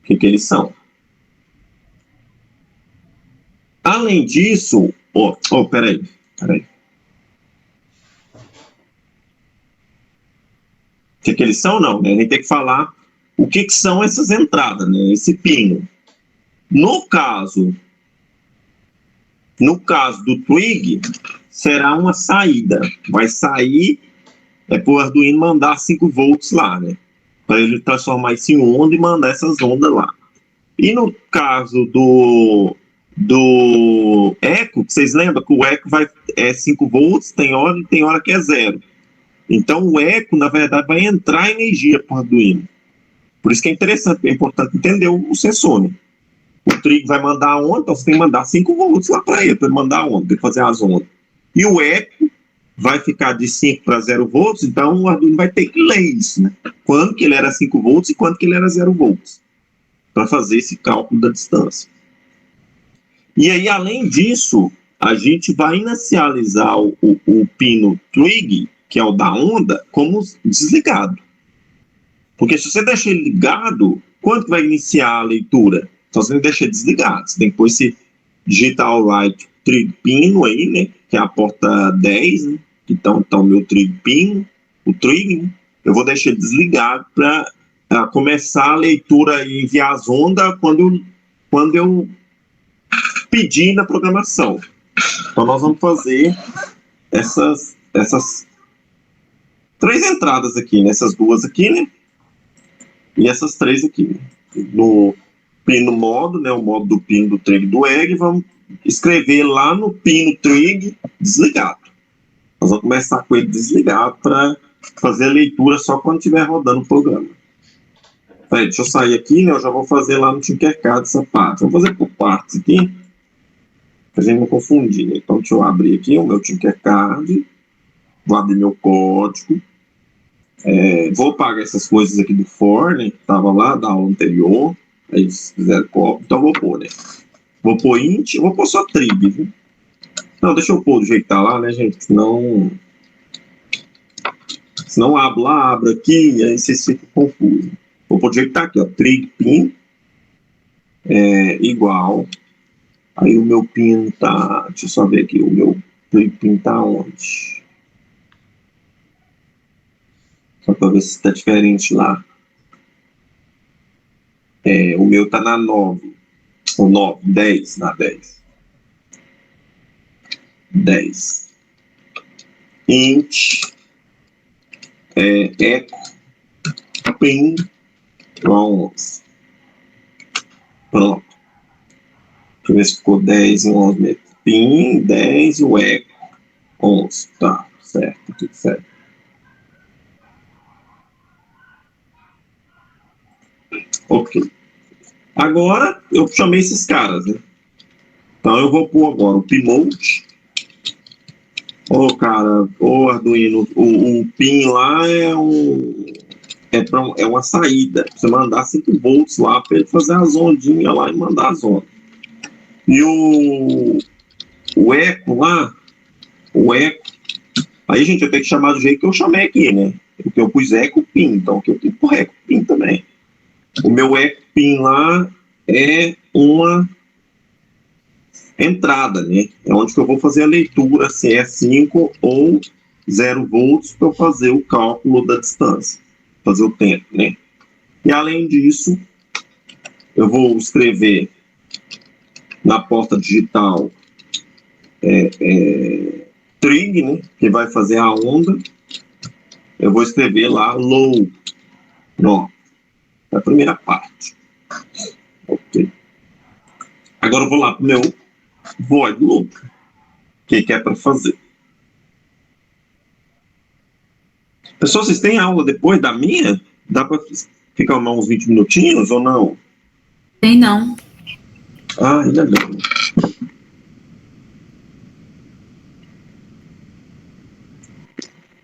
O que eles são. Além disso, peraí. O que eles são, não, né? A gente tem que falar o que são essas entradas, né? Esse pino. No caso do trig, será uma saída. Vai sair, para o Arduino mandar 5 volts lá, né? Para ele transformar isso em onda e mandar essas ondas lá. E no caso do eco, vocês lembram que o eco é 5 volts, tem hora que é 0. Então o eco, na verdade, vai entrar energia para o Arduino. Por isso que é interessante, é importante entender o sensor, né? O trig vai mandar a onda, então você tem que mandar 5 volts lá para ele mandar a onda, para fazer as ondas. E o eco vai ficar de 5 para 0 volts, então o Arduino vai ter que ler isso, né? Quando que ele era 5 volts e quando que ele era 0 volts, para fazer esse cálculo da distância. E aí, além disso, a gente vai inicializar o pino trig, que é o da onda, como desligado. Porque se você deixar ele ligado, quando que vai iniciar a leitura? Então você tem que deixar desligado. Você tem que pôr esse digital write trig pino aí, né? Que é a porta 10, né? Então o meu trig pino, o trig, né? Eu vou deixar desligado para começar a leitura e enviar as ondas quando eu pedir na programação. Então nós vamos fazer essas 3 entradas aqui, né? Essas 2 aqui, né? E essas 3 aqui. No pino modo, né? O modo do pino do trig do egg, vamos escrever lá no pino trig desligado. Nós vamos começar com ele desligado para fazer a leitura só quando estiver rodando o programa. Peraí, deixa eu sair aqui, né? Eu já vou fazer lá no Tinkercad essa parte. Vou fazer por partes aqui, para a gente não confundir, né? Então, deixa eu abrir aqui o meu Tinkercad. Vou abrir meu código. Vou apagar essas coisas aqui do for, né? Que estava lá da aula anterior. Aí, se fizeram cópia, então vou pôr, né? Vou pôr int, vou pôr só trig, viu? Não, deixa eu pôr do jeito que tá lá, né, gente? Senão Senão abro lá, abro aqui, e aí vocês ficam confusos. Vou pôr do jeito que tá aqui, ó. Trig pin igual. Aí o meu pin tá. Deixa eu só ver aqui. O meu trig pin tá onde? Só para ver se tá diferente lá. O meu tá na 9. Ou 9, 10, na 10. 10. Int eco pin 11. Pronto. Deixa eu ver se ficou 10 e 11 mesmo. Pin 10 e o eco 11. Tá, certo, tudo certo. Ok. Agora eu chamei esses caras, né? Então eu vou pôr agora o Pmode. Cara, o Arduino, o pin lá é uma saída. Você mandar 5 volts lá para ele fazer as ondinhas lá e mandar as ondas. E o eco lá, aí, gente, eu tenho que chamar do jeito que eu chamei aqui, né? Porque eu pus eco pin, então aqui eu tenho que pôr eco pin também. O meu eco pin lá é uma entrada, né? É onde que eu vou fazer a leitura, se é 5 ou 0 volts, para eu fazer o cálculo da distância, fazer o tempo, né? E além disso, eu vou escrever na porta digital trig, né? Que vai fazer a onda. Eu vou escrever lá low, nó, a primeira parte. Ok. Agora eu vou lá para o meu void loop, que é para fazer. Pessoal, vocês têm aula depois da minha? Dá para ficar uns 20 minutinhos ou não? Tem não. Ah, ainda bem.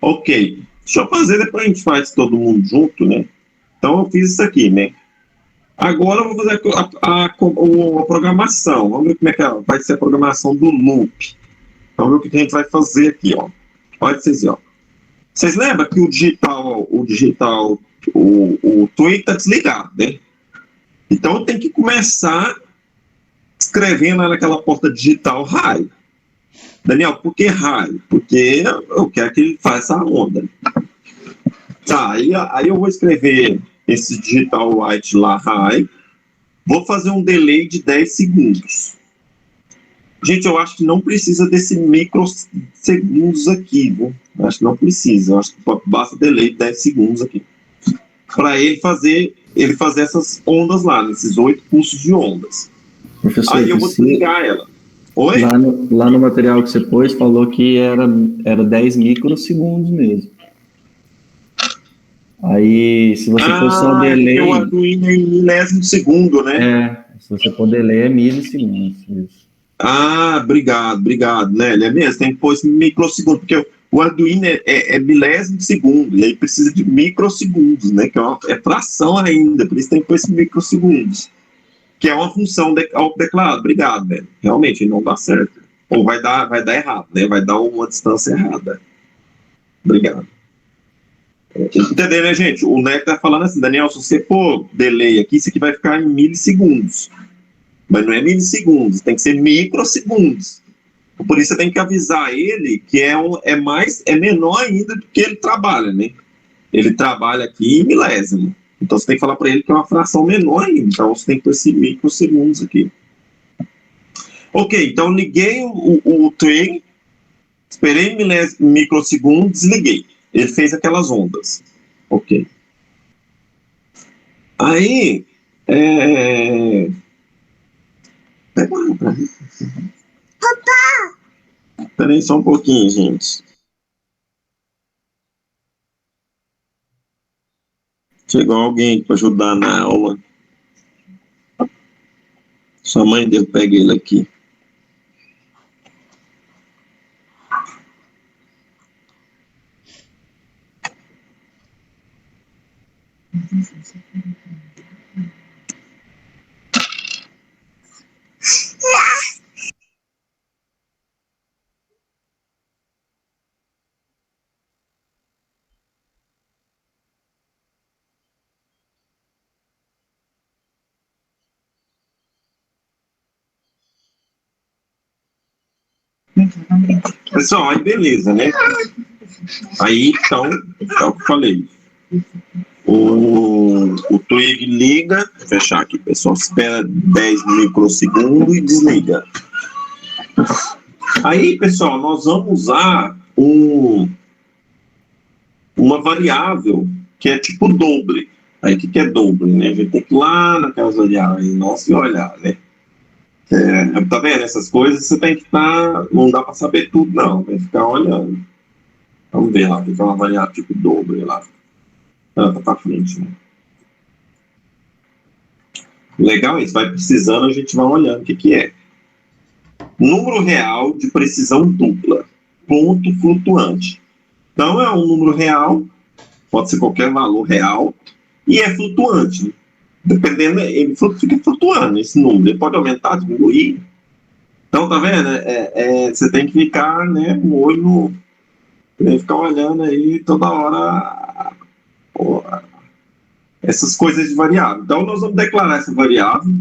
Ok. Deixa eu fazer, depois a gente faz todo mundo junto, né? Então eu fiz isso aqui, né? Agora eu vou fazer a programação. Vamos ver como é que vai ser a programação do loop. Vamos ver o que a gente vai fazer aqui, ó. Olha vocês, ó. Vocês lembram que o Twig está desligado, né? Então eu tenho que começar escrevendo naquela porta digital high. Daniel, por que high? Porque eu quero que ele faça a onda. Tá, aí eu vou escrever esse digital white lá high. Vou fazer um delay de 10 segundos. Gente, eu acho que não precisa desse microsegundos aqui, viu? Acho que não precisa. Eu acho que basta delay de 10 segundos aqui. Para ele fazer essas ondas lá, nesses 8 pulsos de ondas. Professor, aí eu vou desligar ela. Oi? Lá no material que você pôs, falou que era 10 microsegundos mesmo. Aí, se você for só delay... o Arduino é em milésimo de segundo, né? Se você for delay, é milissegundos. Isso. Obrigado, né? Ele é mesmo, tem que pôr esse microsegundo, porque o Arduino é milésimo de segundo, e aí precisa de microsegundos, né? Que é fração ainda, por isso tem que pôr esse microsegundos, que é uma função autodeclarada. Obrigado, velho. Realmente, não dá certo. Ou vai dar errado, né? Vai dar uma distância errada. Obrigado. Entendeu, né, gente? O NEC tá falando assim, Daniel, se você pôr delay aqui, isso aqui vai ficar em milissegundos. Mas não é milissegundos, tem que ser microsegundos. Por isso você tem que avisar ele que é menor ainda do que ele trabalha, né? Ele trabalha aqui em milésimo. Então você tem que falar para ele que é uma fração menor ainda. Então você tem que pôr esse microsegundos aqui. Ok, então liguei o trem, esperei microsegundos, desliguei. Ele fez aquelas ondas. Ok. Aí, demorou pra mim. Espera aí só um pouquinho, gente. Chegou alguém para ajudar na aula. Sua mãe deu, pega ele aqui. Pessoal, aí beleza, né? Aí, então, é o que eu falei. O Twig liga, vou fechar aqui, pessoal, espera 10 microsegundos e desliga. Aí, pessoal, nós vamos usar uma variável que é tipo doble. Aí, o que é doble, né? A gente tem que ir lá naquelas variáveis, nossa, e olhar, né? Tá vendo? Essas coisas você tem que estar. Não dá para saber tudo, não. Tem que ficar olhando. Vamos ver lá, o que é uma variável tipo doble lá. Tá para frente, né? Legal isso, vai precisando, a gente vai olhando o que é. Número real de precisão dupla, ponto flutuante. Então é um número real, pode ser qualquer valor real, e é flutuante. Né? Dependendo, ele fica flutuando esse número, ele pode aumentar, diminuir. Então, tá vendo? Você tem que ficar, né, o olho, tem que ficar olhando aí toda hora essas coisas de variável. Então, nós vamos declarar essa variável,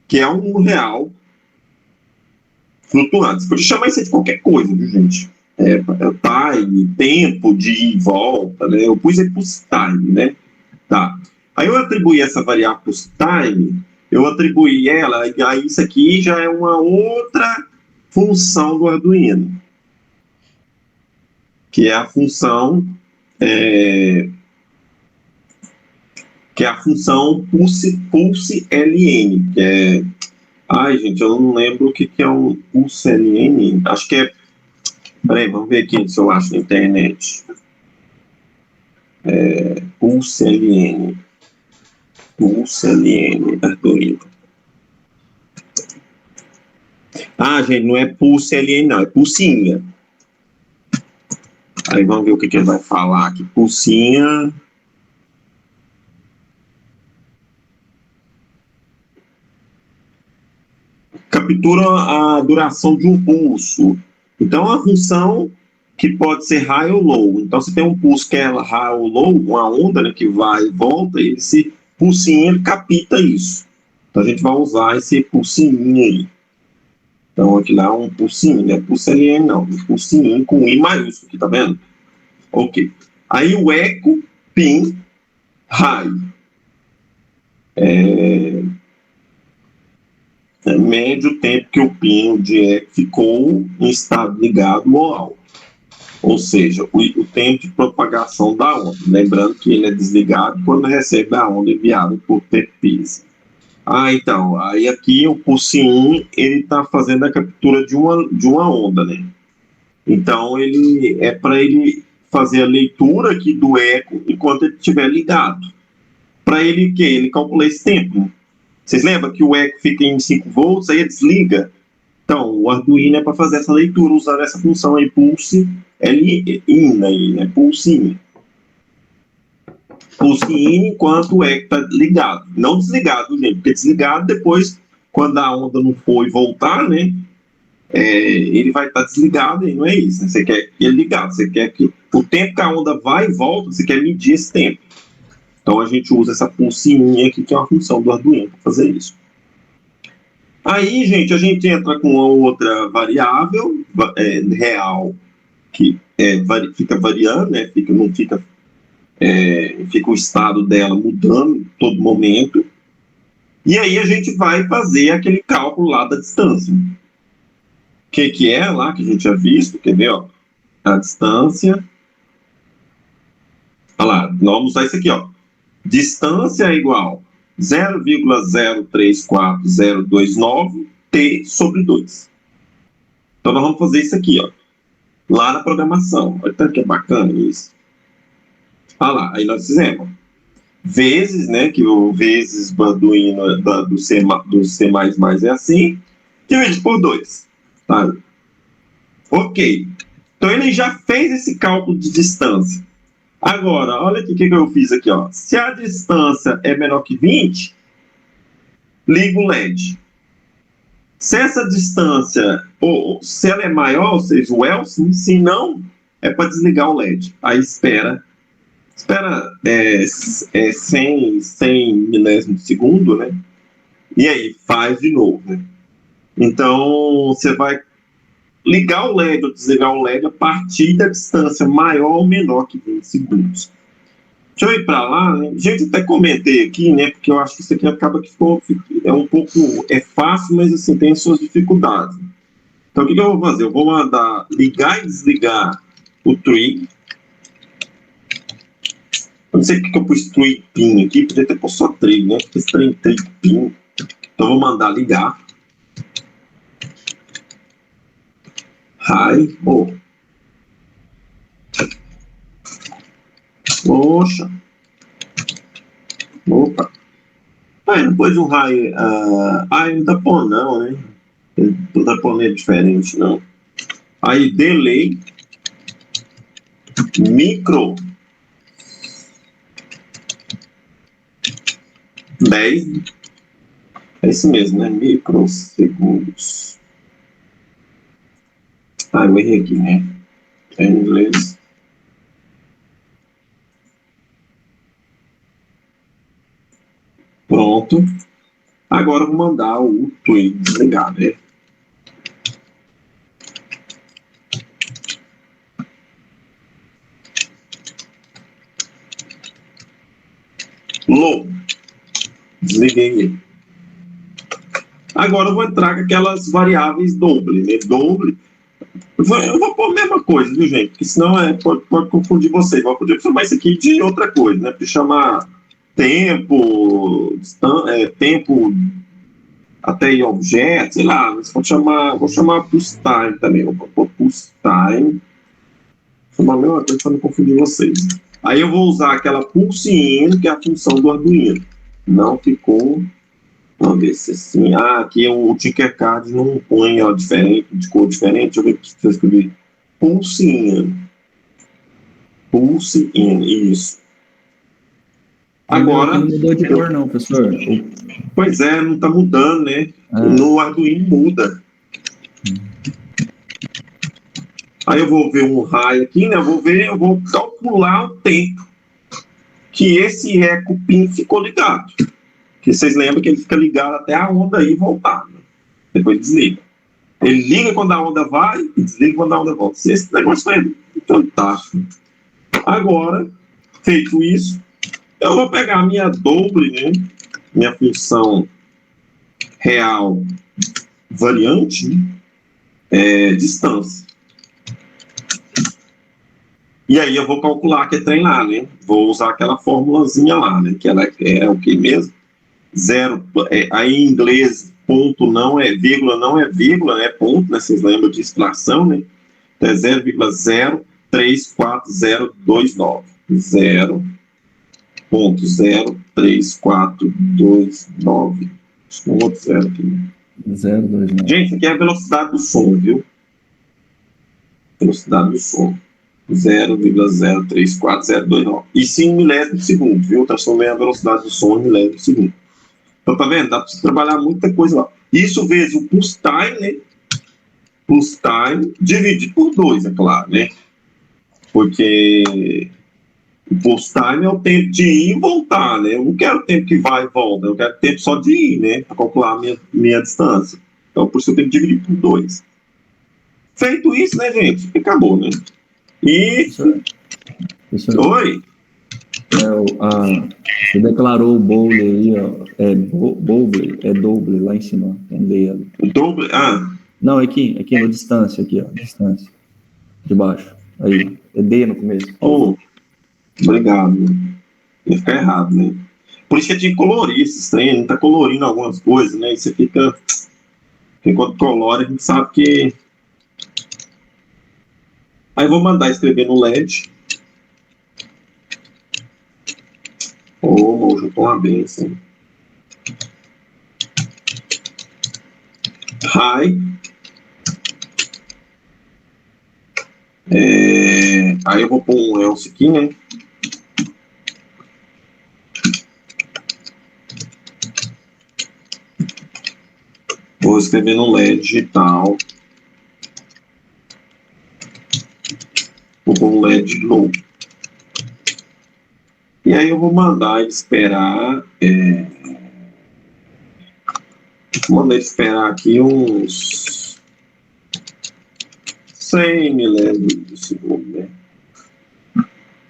que é um número real flutuante. Você pode chamar isso de qualquer coisa, viu, gente? Time, tempo de ir e volta, né? Eu pus aí pus time, né? Tá. Aí eu atribuí essa variável pus time, eu atribuí ela, aí isso aqui já é uma outra função do Arduino, que é a função pulse-ln, que é... Ai, gente, eu não lembro o que é um pulse-ln. Acho que é... Peraí, vamos ver aqui se eu acho na internet. Pulse-ln. Pulse-ln, Arduino. Ah, gente, não é pulse-ln, não, é pulsinha. Aí vamos ver o que ele vai falar aqui. Pulsinha... captura a duração de um pulso. Então, é uma função que pode ser high ou low. Então, se tem um pulso que é high ou low, uma onda, né, que vai e volta, esse pulsinho ele capta isso. Então, a gente vai usar esse pulsinho aí. Então, aqui lá é um pulsinho, não é pulse-ln, não. Um pulsinho com I maiúsculo aqui, tá vendo? Ok. Aí, o eco pin high. Mede o tempo que o pin de eco ficou em estado ligado ou alto. Ou seja, o tempo de propagação da onda. Lembrando que ele é desligado quando recebe a onda enviada por TPs. Então, aí aqui o pulsinho, ele está fazendo a captura de uma onda, né? Então, ele é para ele fazer a leitura aqui do eco enquanto ele estiver ligado. Para ele, que ele calcula esse tempo, né? Vocês lembram que o eco fica em 5 volts, aí ele desliga? Então, o Arduino é para fazer essa leitura, usando essa função aí, pulse, LIN aí, né? Pulse-in. Pulse-in enquanto o eco está ligado. Não desligado, gente, porque desligado depois, quando a onda não for e voltar, né? Ele vai estar desligado e não é isso, né? Você quer ele ligado, você quer que o tempo que a onda vai e volta, você quer medir esse tempo. Então, a gente usa essa pulsinha aqui, que é uma função do Arduino, para fazer isso. Aí, gente, a gente entra com uma outra variável real, que fica variando, né? Fica o estado dela mudando todo momento. E aí, a gente vai fazer aquele cálculo lá da distância. O que é lá, que a gente já visto, quer ver, ó? A distância. Olha lá, nós vamos usar isso aqui, ó. Distância é igual 0,034029 t sobre 2. Então, nós vamos fazer isso aqui, ó, lá na programação. Olha tanto que é bacana isso. Olha lá, aí nós fizemos. Vezes, né, que o vezes do Arduino do C++ é assim, dividido por 2. Tá? Ok. Então, ele já fez esse cálculo de distância. Agora, olha aqui o que eu fiz aqui, ó. Se a distância é menor que 20, liga o LED. Se essa distância, ou se ela é maior, ou seja, o else, se não, é para desligar o LED. Aí espera 100 milésimos de segundo, né? E aí faz de novo, né? Então, você vai ligar o LED ou desligar o LED a partir da distância maior ou menor que 20 segundos. Deixa eu ir para lá, né? Gente, até comentei aqui, né? Porque eu acho que isso aqui acaba que ficou, é fácil, mas assim, tem as suas dificuldades. Então, o que eu vou fazer? Eu vou mandar ligar e desligar o tree. Eu não sei porque eu pus tree pin aqui, podia ter posto só tree, né? Porque esse tree pin. Então, eu vou mandar ligar. High. Oh. Poxa. Opa. Depois um high. Não tá pondo, não, né? Não tá pondo é diferente, não. Aí, delay. Micro. 10. É isso mesmo, né? Microsegundos. Eu errei aqui, né? É em inglês. Pronto. Agora eu vou mandar o tweet desligar, né? Low. Desliguei ele. Agora eu vou entrar com aquelas variáveis doble, né? Doble. Eu vou pôr a mesma coisa, viu, gente? Porque senão pode confundir vocês. Vou poder chamar isso aqui de outra coisa, né? Para chamar tempo, tempo até em objeto, sei lá. Mas vou chamar pulse time também. Vou pôr pulse time. Vou chamar a mesma coisa para não confundir vocês. Aí eu vou usar aquela pulse in, que é a função do Arduino. Não ficou. Vamos ver se assim. Aqui o Tinkercad não põe diferente, de cor diferente. Deixa eu ver se eu escrevi. Pulse in. Pulse in, isso. Agora. Não mudou de cor, não, professor. Pois é, não está mudando, né? No Arduino muda. Aí eu vou ver um raio aqui, né? Eu vou calcular o tempo que esse eco pin ficou ligado. Que vocês lembram que ele fica ligado até a onda aí voltar, né? Depois desliga. Ele liga quando a onda vai e desliga quando a onda volta. Esse negócio é fantástico. Agora, feito isso, eu vou pegar a minha doble, né? Minha função real variante, distância. E aí eu vou calcular que é treinar, né? Vou usar aquela formulazinha lá, né? Que ela é o que mesmo? Zero, aí em inglês ponto não é vírgula, né? Ponto, né? Vocês lembram de extração, né? Então é 0,034029. 0.03429. Acho que um outro zero aqui. 029. Gente, isso aqui é a velocidade do som, viu? Velocidade do som. 0,034029. Isso em milésimo de segundo, viu? Eu transformei a velocidade do som em milésimo de segundo. Então, tá vendo? Dá para você trabalhar muita coisa lá. Isso vezes o pulse time, né? Pulse time dividido por 2, é claro, né? Porque o pulse time é o tempo de ir e voltar, né? Eu não quero o tempo que vai e volta, eu quero o tempo só de ir, né? Para calcular a minha distância. Então, por isso eu tenho que dividir por 2. Feito isso, né, gente? Acabou, né? E... Professor. Oi? Você declarou o Bowle aí, ó. Bowle, doble lá em cima. Tem lei ali. Doble? Não, aqui na distância, aqui, ó. Distância. De baixo. Aí. É D no começo. Obrigado. Ia ficar errado, né? Por isso que eu tinha que colorir esses treinos, tá colorindo algumas coisas, né? E você fica. Enquanto colore, a gente sabe que. Aí eu vou mandar escrever no LED. Mojo com a benção. High. Aí eu vou pôr um else aqui, né? Vou escrever no LED digital. Vou pôr um LED low. E aí eu vou mandar ele esperar. Vou mandar ele esperar aqui uns sei, me lembro do segundo, né?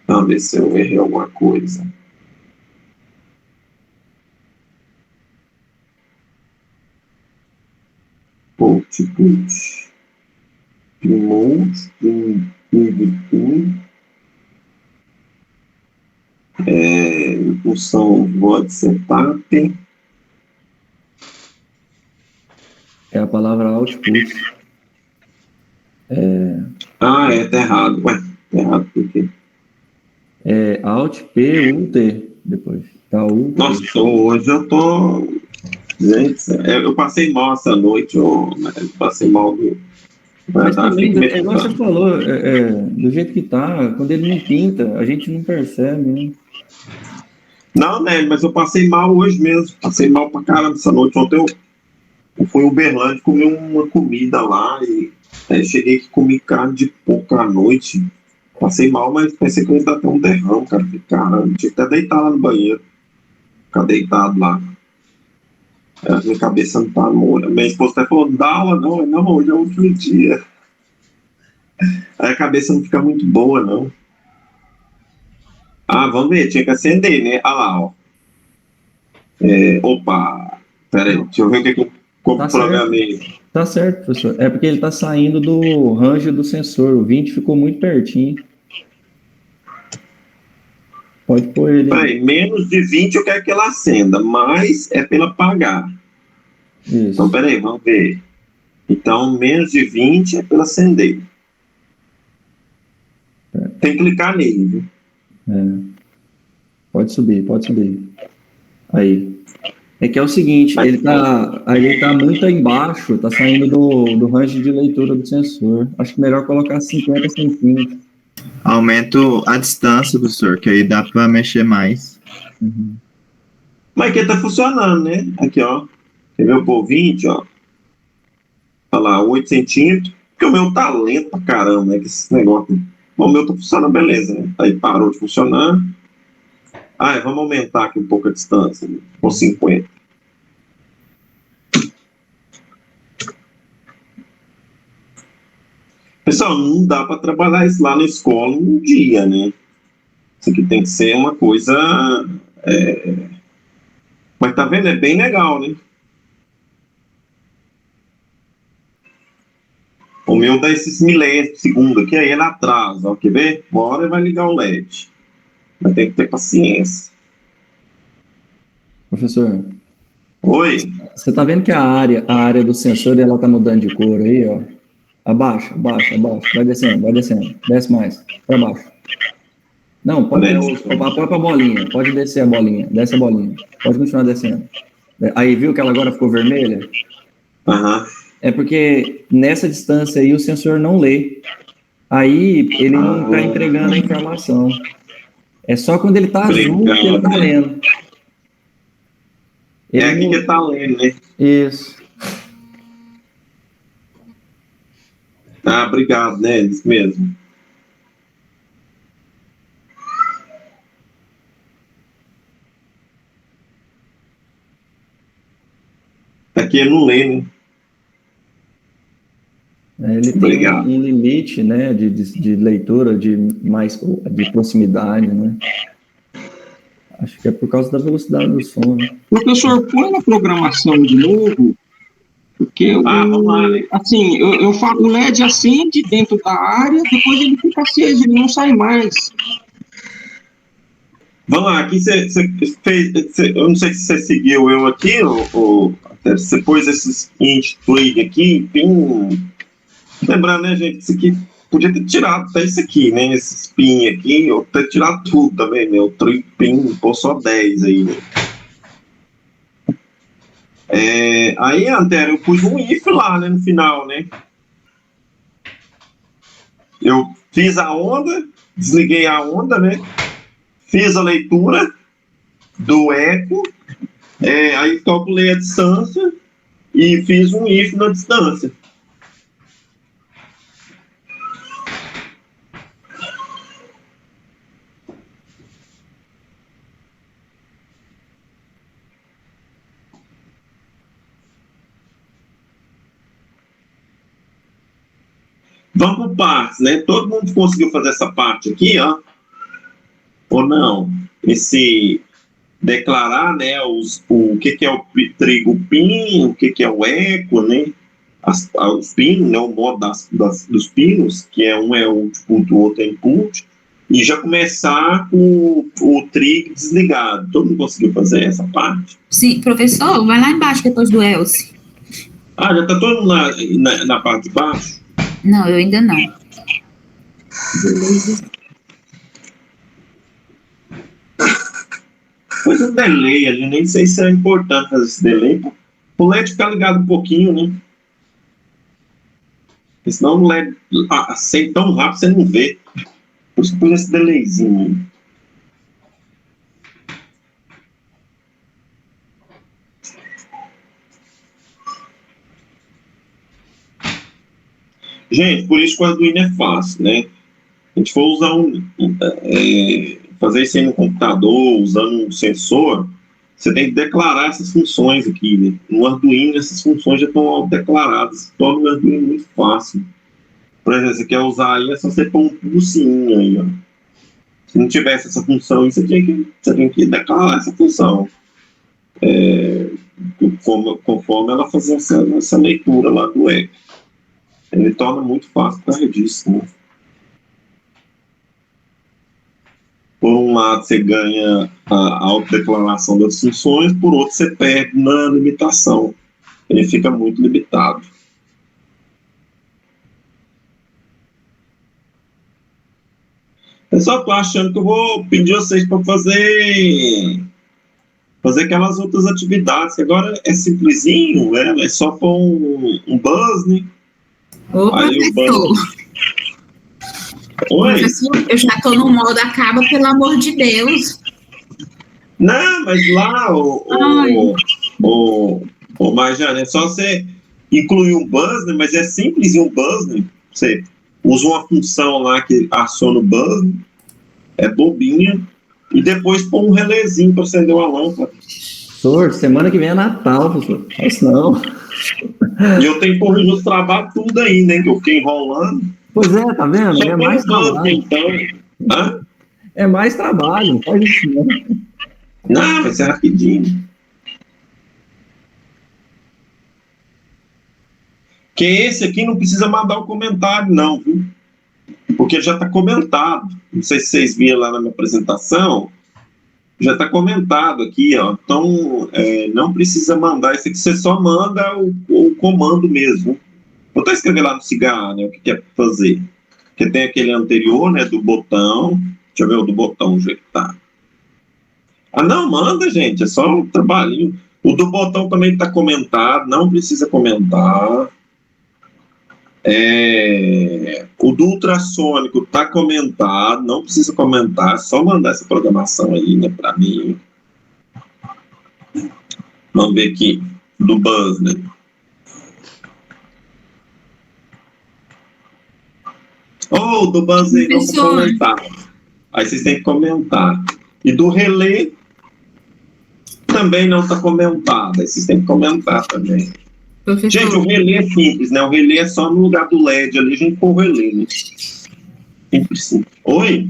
Vamos ver se eu errei alguma coisa. Output. Remote. Pim. Função void setup. É a palavra output. Tá errado. Ué, tá errado por quê? É Alt P U T depois. Tá U. Nossa, hoje eu tô. Gente, eu passei mal essa noite, eu passei mal do. Mas também, Fico é igual você falou, do jeito que tá, quando ele não pinta, a gente não percebe, né? Não, né? Mas eu passei mal hoje mesmo. Passei mal pra caramba essa noite. Ontem eu fui em Uberlândia comer uma comida lá e aí cheguei aqui comi carne de porco à noite. Passei mal, mas pensei que eu ia dar até um derrame, cara. Falei, caramba, tinha que até deitar lá no banheiro. Ficar deitado lá. Minha cabeça não tá moura. Minha esposa até falou, não dá aula não. Não, hoje é o último dia. Aí a cabeça não fica muito boa, não. Ah, vamos ver, tinha que acender, né? Ah lá, ó. Opa, peraí, deixa eu ver o que eu Tá programei. Tá certo, professor. É porque ele tá saindo do range do sensor. O 20 ficou muito pertinho. Pode pôr ele. Peraí, menos de 20 eu quero que ela acenda, mas é pela apagar. Isso. Então, peraí, vamos ver. Então, menos de 20 é pela acender. Tem que clicar nele, viu? Pode subir, pode subir. Aí. É que é o seguinte, ele tá muito embaixo, tá saindo do range de leitura do sensor. Acho que melhor colocar 50 centímetros. Aumento a distância, professor, que aí dá para mexer mais. Uhum. Mas aqui tá funcionando, né? Aqui, ó. Quer ver o por 20, ó? Olha lá, 8 centímetros. Porque o meu tá lento pra caramba, né? Que esse negócio. Bom, o meu tá funcionando, beleza, né? Aí parou de funcionar. Vamos aumentar aqui um pouco a distância, né? Com 50. Pessoal, não dá para trabalhar isso lá na escola um dia, né? Isso aqui tem que ser uma coisa. Mas tá vendo? É bem legal, né? O meu dá esses milésimos de segundo aqui, aí ele atrasa, ó. Quer ver? Uma hora ele vai ligar o LED. Mas tem que ter paciência. Professor, Oi? você tá vendo que a área do sensor ela tá mudando de cor aí, ó? Abaixa. Vai descendo. Desce mais. Para baixo. Não, a própria bolinha. Pode descer a bolinha. Desce a bolinha. Pode continuar descendo. Aí, viu que ela agora ficou vermelha? Aham. É porque nessa distância aí o sensor não lê. Aí ele não está entregando a informação. É só quando ele está azul que ele está lendo. É aqui que ele tá lendo, né? Isso. Obrigado, né? Isso mesmo. Aqui ele não lê, né? Ele tem um limite, né, de leitura de proximidade, né? Acho que é por causa da velocidade do som, né? Professor, põe na programação de novo, porque vamos lá, né? assim, eu falo, o LED acende dentro da área, depois ele fica aceso, ele não sai mais. Vamos lá, aqui você fez. Eu não sei se você seguiu eu aqui, ou você pôs esses int twig aqui, pin. Lembrando, né, gente, isso aqui podia ter tirado até isso aqui, né? Esses pin aqui, ou ter tirado tudo também, né? O twig pin, pôr só 10 aí, né? Aí, Antero, eu pus um if lá, né, no final, né? Eu fiz a onda, desliguei a onda, né? Fiz a leitura do eco, aí calculei a distância e fiz um if na distância. Vamos por partes, né? Todo mundo conseguiu fazer essa parte aqui, ó. Ou não? Esse declarar, né, o que é o trigo PIN, o que é o eco, né? Os pinos, né, o modo dos pinos, que um é output, o outro é input, e já começar com o trigo desligado. Todo mundo conseguiu fazer essa parte? Sim, professor, vai lá embaixo depois do Elcio. Ah, já está todo mundo na parte de baixo? Não, eu ainda não. Beleza. Pois um delay ali, nem sei se é importante fazer esse delay, o LED ficar ligado um pouquinho, né? Porque senão o LED acende tão rápido você não vê. Por isso que pus esse delayzinho aí. Gente, por isso que o Arduino é fácil, né? A gente for usar fazer isso aí no computador, usando um sensor, você tem que declarar essas funções aqui, né? No Arduino, essas funções já estão declaradas, torna o Arduino muito fácil. Por exemplo, você quer usar aí, é só você pôr um pulsinho aí, ó. Se não tivesse essa função aí, você tem que declarar essa função. Conforme ela fazer essa leitura lá do eco. Ele torna muito fácil por causa disso, né? Por um lado, você ganha a autodeclaração das funções, por outro, você perde na limitação. Ele fica muito limitado. Eu só estou achando que eu vou pedir vocês para fazer aquelas outras atividades, que agora é simplesinho, né? É só pôr um buzz, né? Ô, aí professor. Oi? Professor, eu já estou no modo acaba, pelo amor de Deus. Não, mas lá, Marjane, é só você incluir um buzz, né? Mas é simples um buzz, né? Você usa uma função lá que aciona o buzz, né? É bobinha, e depois põe um relézinho para acender uma lâmpada. Professor, semana que vem é Natal, professor. É isso não. E eu tenho que corrigir os trabalhos tudo aí, né? Que eu fiquei enrolando. Pois é, tá vendo? Só É põe mais o buzz, trabalho. então. Hã? É mais trabalho, não faz isso não. Não, vai ser rapidinho. Que esse aqui não precisa mandar o comentário, não, viu? Porque já está comentado. Não sei se vocês viram lá na minha apresentação. Já está comentado aqui, ó. Então, não precisa mandar. Esse aqui você só manda o comando mesmo. Vou até escrever lá no cigarro, né? O que quer fazer. Porque tem aquele anterior, né? Do botão. Deixa eu ver o do botão, o jeito que tá. Ah, não, manda, gente. É só um trabalhinho. O do botão também está comentado. Não precisa comentar. O do ultrassônico está comentado, não precisa comentar, é só mandar essa programação aí, né, para mim. Vamos ver aqui, do buzz, né? Do buzz aí, não vou comentar. Aí vocês têm que comentar. E do relé, também não está comentado, aí vocês têm que comentar também. Professor. Gente, o relé é simples, né? O relé é só no lugar do LED ali, a gente põe o relé, né? Simples. Oi?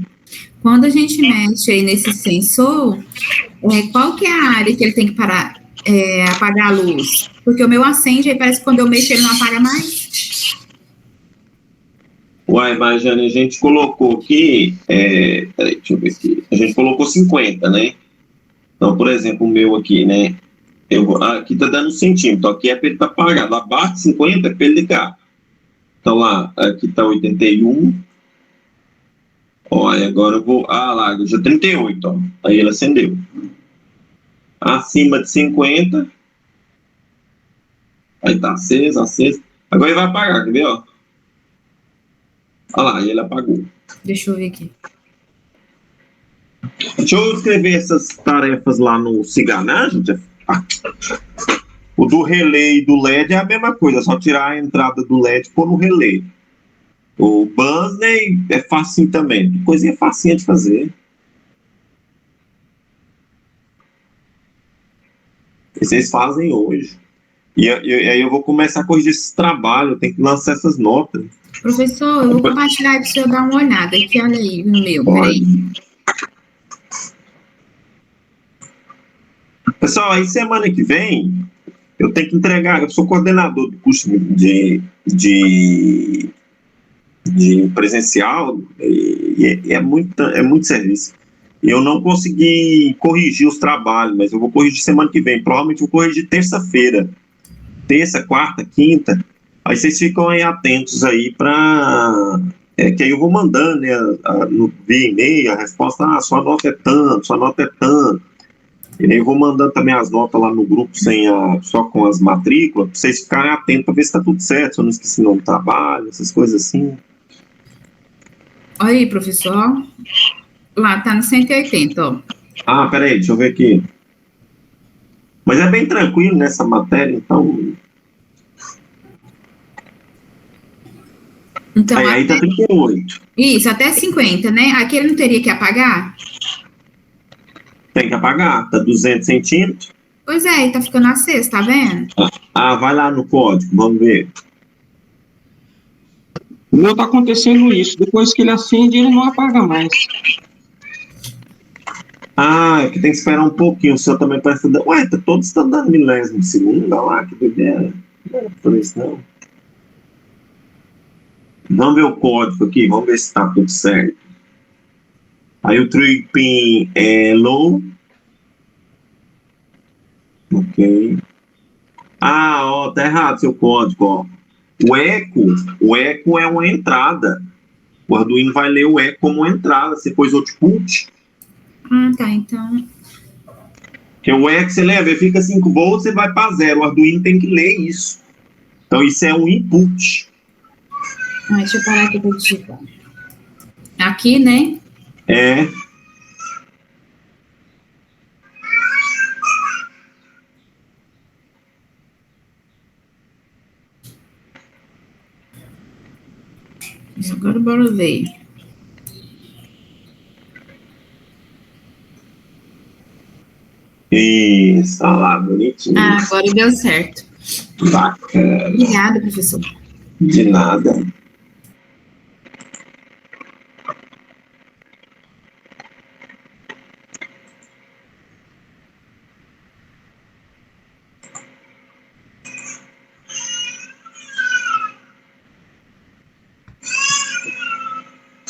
Quando a gente mexe aí nesse sensor, qual que é a área que ele tem que parar, apagar a luz? Porque o meu acende, aí parece que quando eu mexo ele não apaga mais. Uai, Marjane, a gente colocou aqui, peraí, deixa eu ver aqui, a gente colocou 50, né? Então, por exemplo, o meu aqui, né? Aqui tá dando 1 centímetro, aqui é para ele estar apagado, abaixo de 50 é para ele ligar. Então lá, aqui tá 81. Olha, agora eu vou, lá, já 38, ó. Aí ele acendeu. Acima de 50. Aí tá aceso. Agora ele vai apagar, quer ver, ó? Olha lá, ele apagou. Deixa eu ver aqui. Deixa eu escrever essas tarefas lá no cigarro, né, gente? O do relé e do LED é a mesma coisa, é só tirar a entrada do LED e pôr no relé. O buzz, né, é facinho também, coisinha facinha de fazer. E vocês fazem hoje. E aí eu vou começar a corrigir esse trabalho, eu tenho que lançar essas notas. Professor, eu vou compartilhar para o senhor dar uma olhada aqui, olha aí no meu, Pode. peraí. Pessoal, aí semana que vem eu tenho que entregar, eu sou coordenador do curso de presencial e é muito serviço. E eu não consegui corrigir os trabalhos, mas eu vou corrigir semana que vem. Provavelmente vou corrigir terça-feira. Terça, quarta, quinta. Aí vocês ficam aí atentos aí para... que aí eu vou mandando, né, via e-mail, a resposta, sua nota é tanto, sua nota é tanto. E aí eu vou mandando também as notas lá no grupo só com as matrículas, para vocês ficarem atentos para ver se está tudo certo, se eu não esqueci não do trabalho, essas coisas assim. Olha aí, professor. Lá, tá no 180, ó. Peraí, deixa eu ver aqui. Mas é bem tranquilo nessa matéria, então... Então, aí tá 38. Isso, até 50, né? Aqui ele não teria que apagar? Tem que apagar, tá 200 centímetros. Pois é, ele tá ficando aceso, tá vendo? Vai lá no código, vamos ver. O meu tá acontecendo isso. Depois que ele acende, ele não apaga mais. É que tem que esperar um pouquinho. O seu também parece... Ué, todos estão dando milésimo de segundo. Olha lá, que doideira. Não era por isso, não. Vamos ver o código aqui, vamos ver se tá tudo certo. Aí o tripping é low. Ok. Tá errado seu código, ó. O eco é uma entrada. O Arduino vai ler o eco como uma entrada. Você pôs output. Tá, então... Porque o eco você leva, ele fica 5 volts, você vai para 0. O Arduino tem que ler isso. Então isso é um input. Deixa eu parar aqui para digitar. Aqui, né? Agora bora ver. Isso, olha lá, bonitinho. Agora deu certo. Bacana. Obrigada, professor. De nada.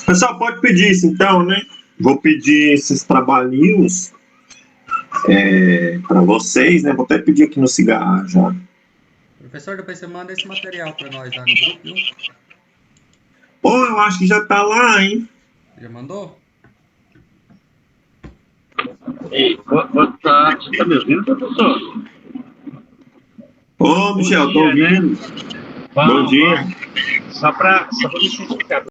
Pessoal, pode pedir isso então, né? Vou pedir esses trabalhinhos para vocês, né? Vou até pedir aqui no cigarro já. Professor, depois você manda esse material para nós lá no grupo, viu? Eu acho que já tá lá, hein? Já mandou? Ei, boa tarde. Tá me ouvindo, professor? Michel, tô ouvindo. Né? Bom dia. Só para me certificar.